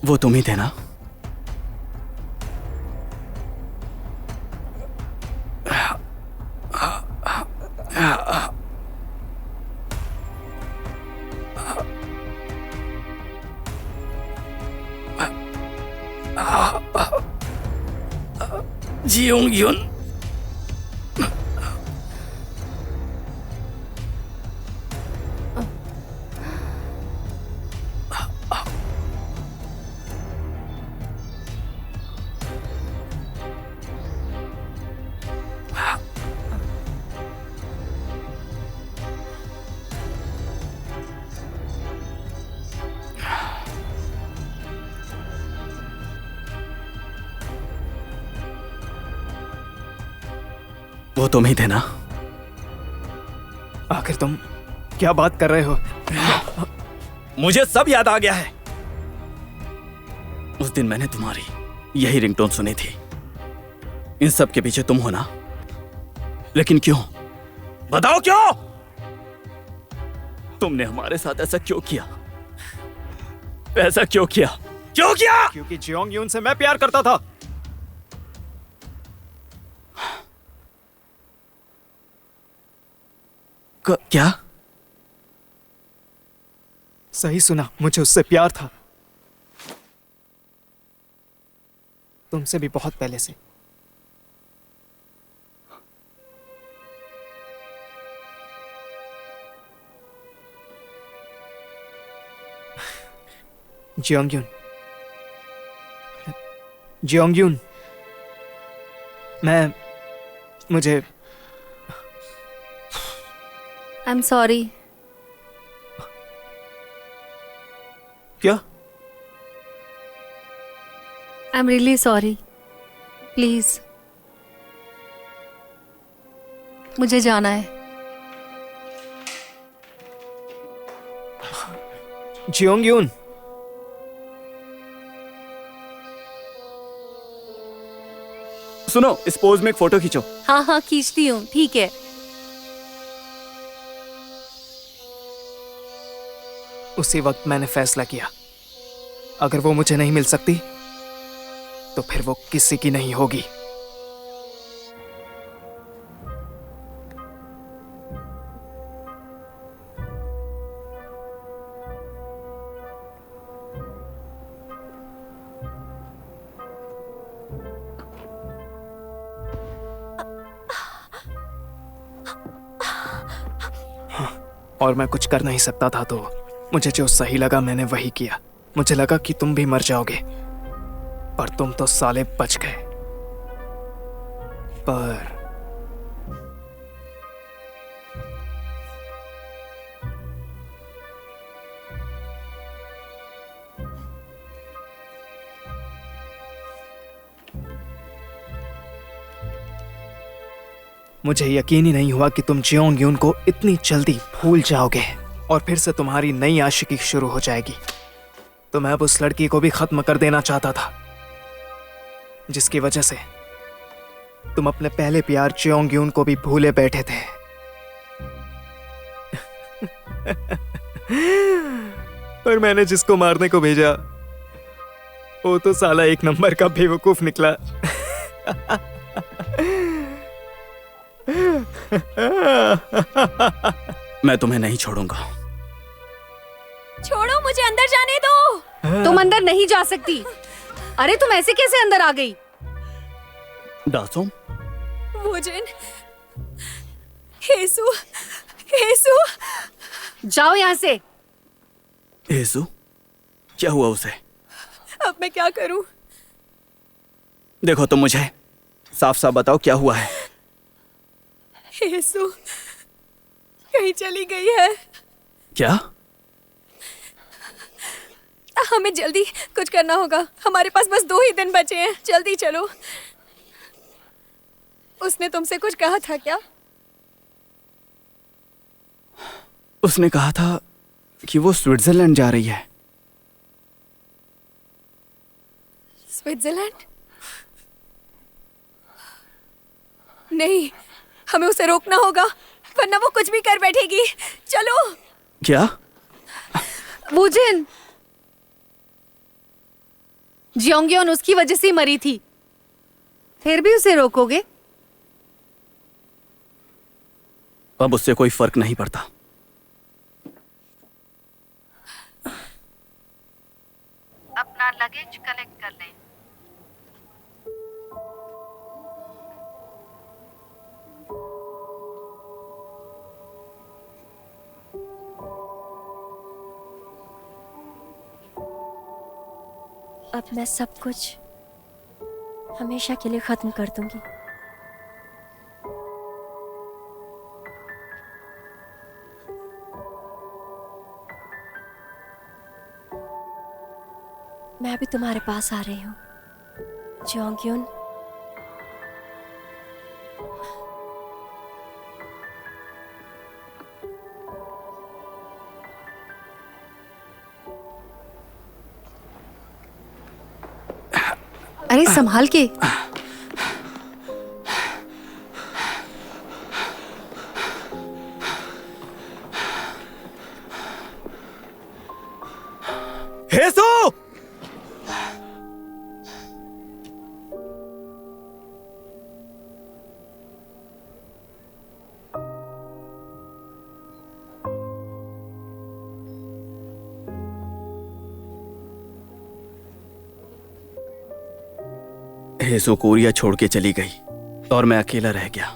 वो तुम ही थे ना? जियोंगयुन, वो तुम ही थे ना? आखिर तुम क्या बात कर रहे हो? मुझे सब याद आ गया है। उस दिन मैंने तुम्हारी यही रिंगटोन सुनी थी। इन सब के पीछे तुम हो ना? लेकिन क्यों? बताओ क्यों? तुमने हमारे साथ ऐसा क्यों किया? ऐसा क्यों किया? क्यों किया? क्योंकि जियोंगयुन से मैं प्यार करता था। क्या? सही सुना, मुझे उससे प्यार था। तुमसे भी बहुत पहले से। जियोंगयुन, जियोंगयुन, मुझे आई एम सॉरी। क्या? I am really sorry. Please, मुझे जाना है। जियोंगयुन, सुनो, इस पोज में एक फोटो खींचो। हाँ हाँ, खींचती हूँ, ठीक है। उसी वक्त मैंने फैसला किया, अगर वो मुझे नहीं मिल सकती तो फिर वो किसी की नहीं होगी। और मैं कुछ कर नहीं सकता था, तो मुझे जो सही लगा मैंने वही किया। मुझे लगा कि तुम भी मर जाओगे, पर तुम तो साले बच गए। पर मुझे यकीन ही नहीं हुआ कि तुम जियोंग यून को इतनी जल्दी भूल जाओगे और फिर से तुम्हारी नई आशिकी शुरू हो जाएगी। तो मैं अब उस लड़की को भी खत्म कर देना चाहता था, जिसकी वजह से तुम अपने पहले प्यार जियोंग यून को भी भूले बैठे थे। पर मैंने जिसको मारने को भेजा वो तो साला एक नंबर का बेवकूफ निकला। मैं तुम्हें नहीं छोड़ूंगा। छोड़ो, मुझे अंदर जाने दो। तुम अंदर नहीं जा सकती। अरे तुम ऐसे कैसे अंदर आ गई? दासोम, वुजिन, हेसु, हेसु, जाओ यहाँ से। येसु, क्या हुआ उसे? अब मैं क्या करूं? देखो तुम मुझे साफ साफ बताओ क्या हुआ है। हेसु कहीं चली गई है। क्या? हमें जल्दी कुछ करना होगा। हमारे पास बस 2 ही दिन बचे हैं। जल्दी चलो। उसने तुमसे कुछ कहा था क्या? उसने कहा था कि वो स्विट्जरलैंड जा रही है। स्विट्जरलैंड? नहीं, हमें उसे रोकना होगा, वरना वो कुछ भी कर बैठेगी। चलो। क्या? वुजिन, जियोंगयोन उसकी वजह से ही मरी थी, फिर भी उसे रोकोगे? अब उससे कोई फर्क नहीं पड़ता। अपना लगेज कलेक्ट कर लें। अब मैं सब कुछ हमेशा के लिए खत्म कर दूंगी। मैं भी तुम्हारे पास आ रही हूँ, जियोंगयून। अरे संभाल के। हेसु! हेसु कोरिया छोड़ के चली गई और मैं अकेला रह गया।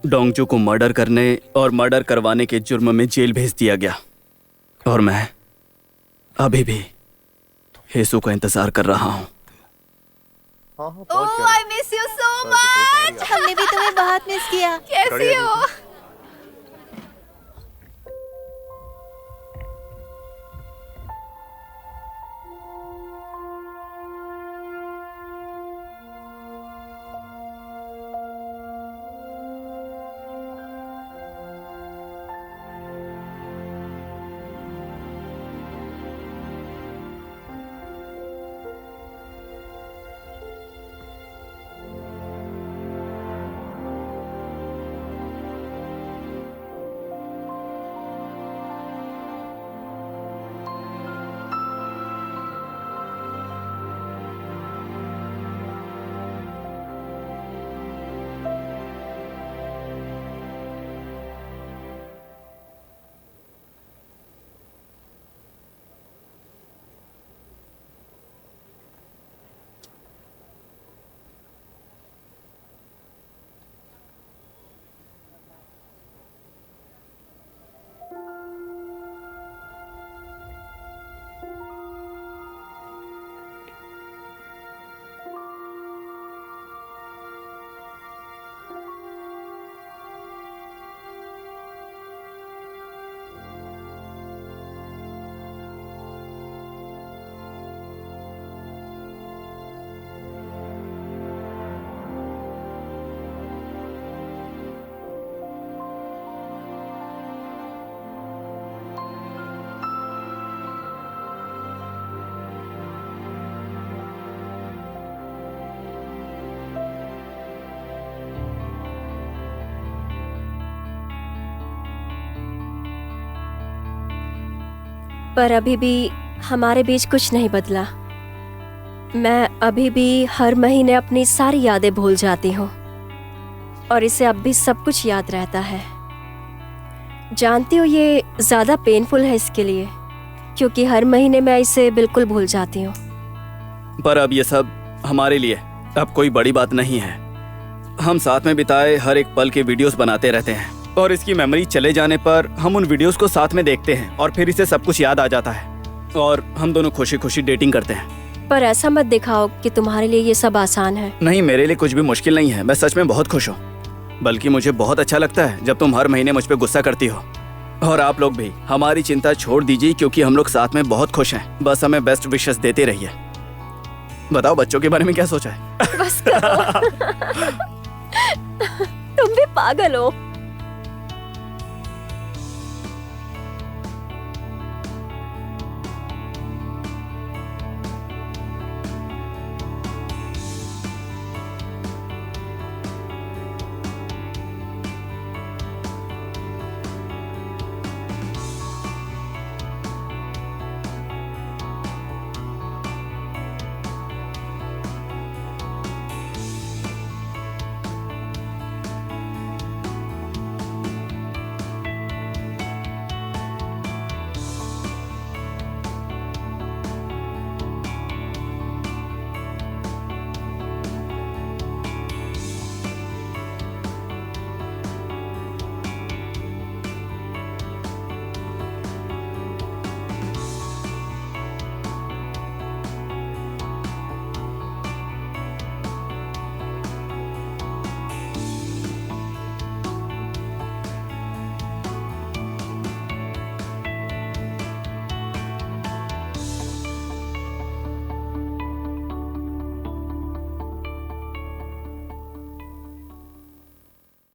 डोंगजू को मर्डर करने और मर्डर करवाने के जुर्म में जेल भेज दिया गया और मैं अभी भी हेसु का इंतजार कर रहा हूँ। Oh, I miss you so much. हमने भी तुम्हें बहुत मिस किया। कैसी हो? पर अभी भी हमारे बीच कुछ नहीं बदला। मैं अभी भी हर महीने अपनी सारी यादें भूल जाती हूँ और इसे अब भी सब कुछ याद रहता है। जानती हो ये ज्यादा पेनफुल है इसके लिए, क्योंकि हर महीने मैं इसे बिल्कुल भूल जाती हूँ। पर अब ये सब हमारे लिए अब कोई बड़ी बात नहीं है। हम साथ में बिताए हर एक पल के वीडियोस बनाते रहते हैं और इसकी मेमोरी चले जाने पर हम उन वीडियोस को साथ में देखते हैं और फिर इसे सब कुछ याद आ जाता है और हम दोनों खुशी खुशी डेटिंग करते हैं। पर ऐसा मत दिखाओ कि तुम्हारे लिए ये सब आसान है। नहीं, मेरे लिए कुछ भी मुश्किल नहीं है। मैं सच में बहुत खुश हूँ, बल्कि मुझे बहुत अच्छा लगता है जब तुम हर महीने मुझ पे गुस्सा करती हो। और आप लोग भी हमारी चिंता छोड़ दीजिए, क्योंकि हम लोग साथ में बहुत खुश हैं। बस हमें बेस्ट विशेस देते रहिए। बताओ बच्चों के बारे में क्या सोचा है? बस करो। तुम भी पागल हो।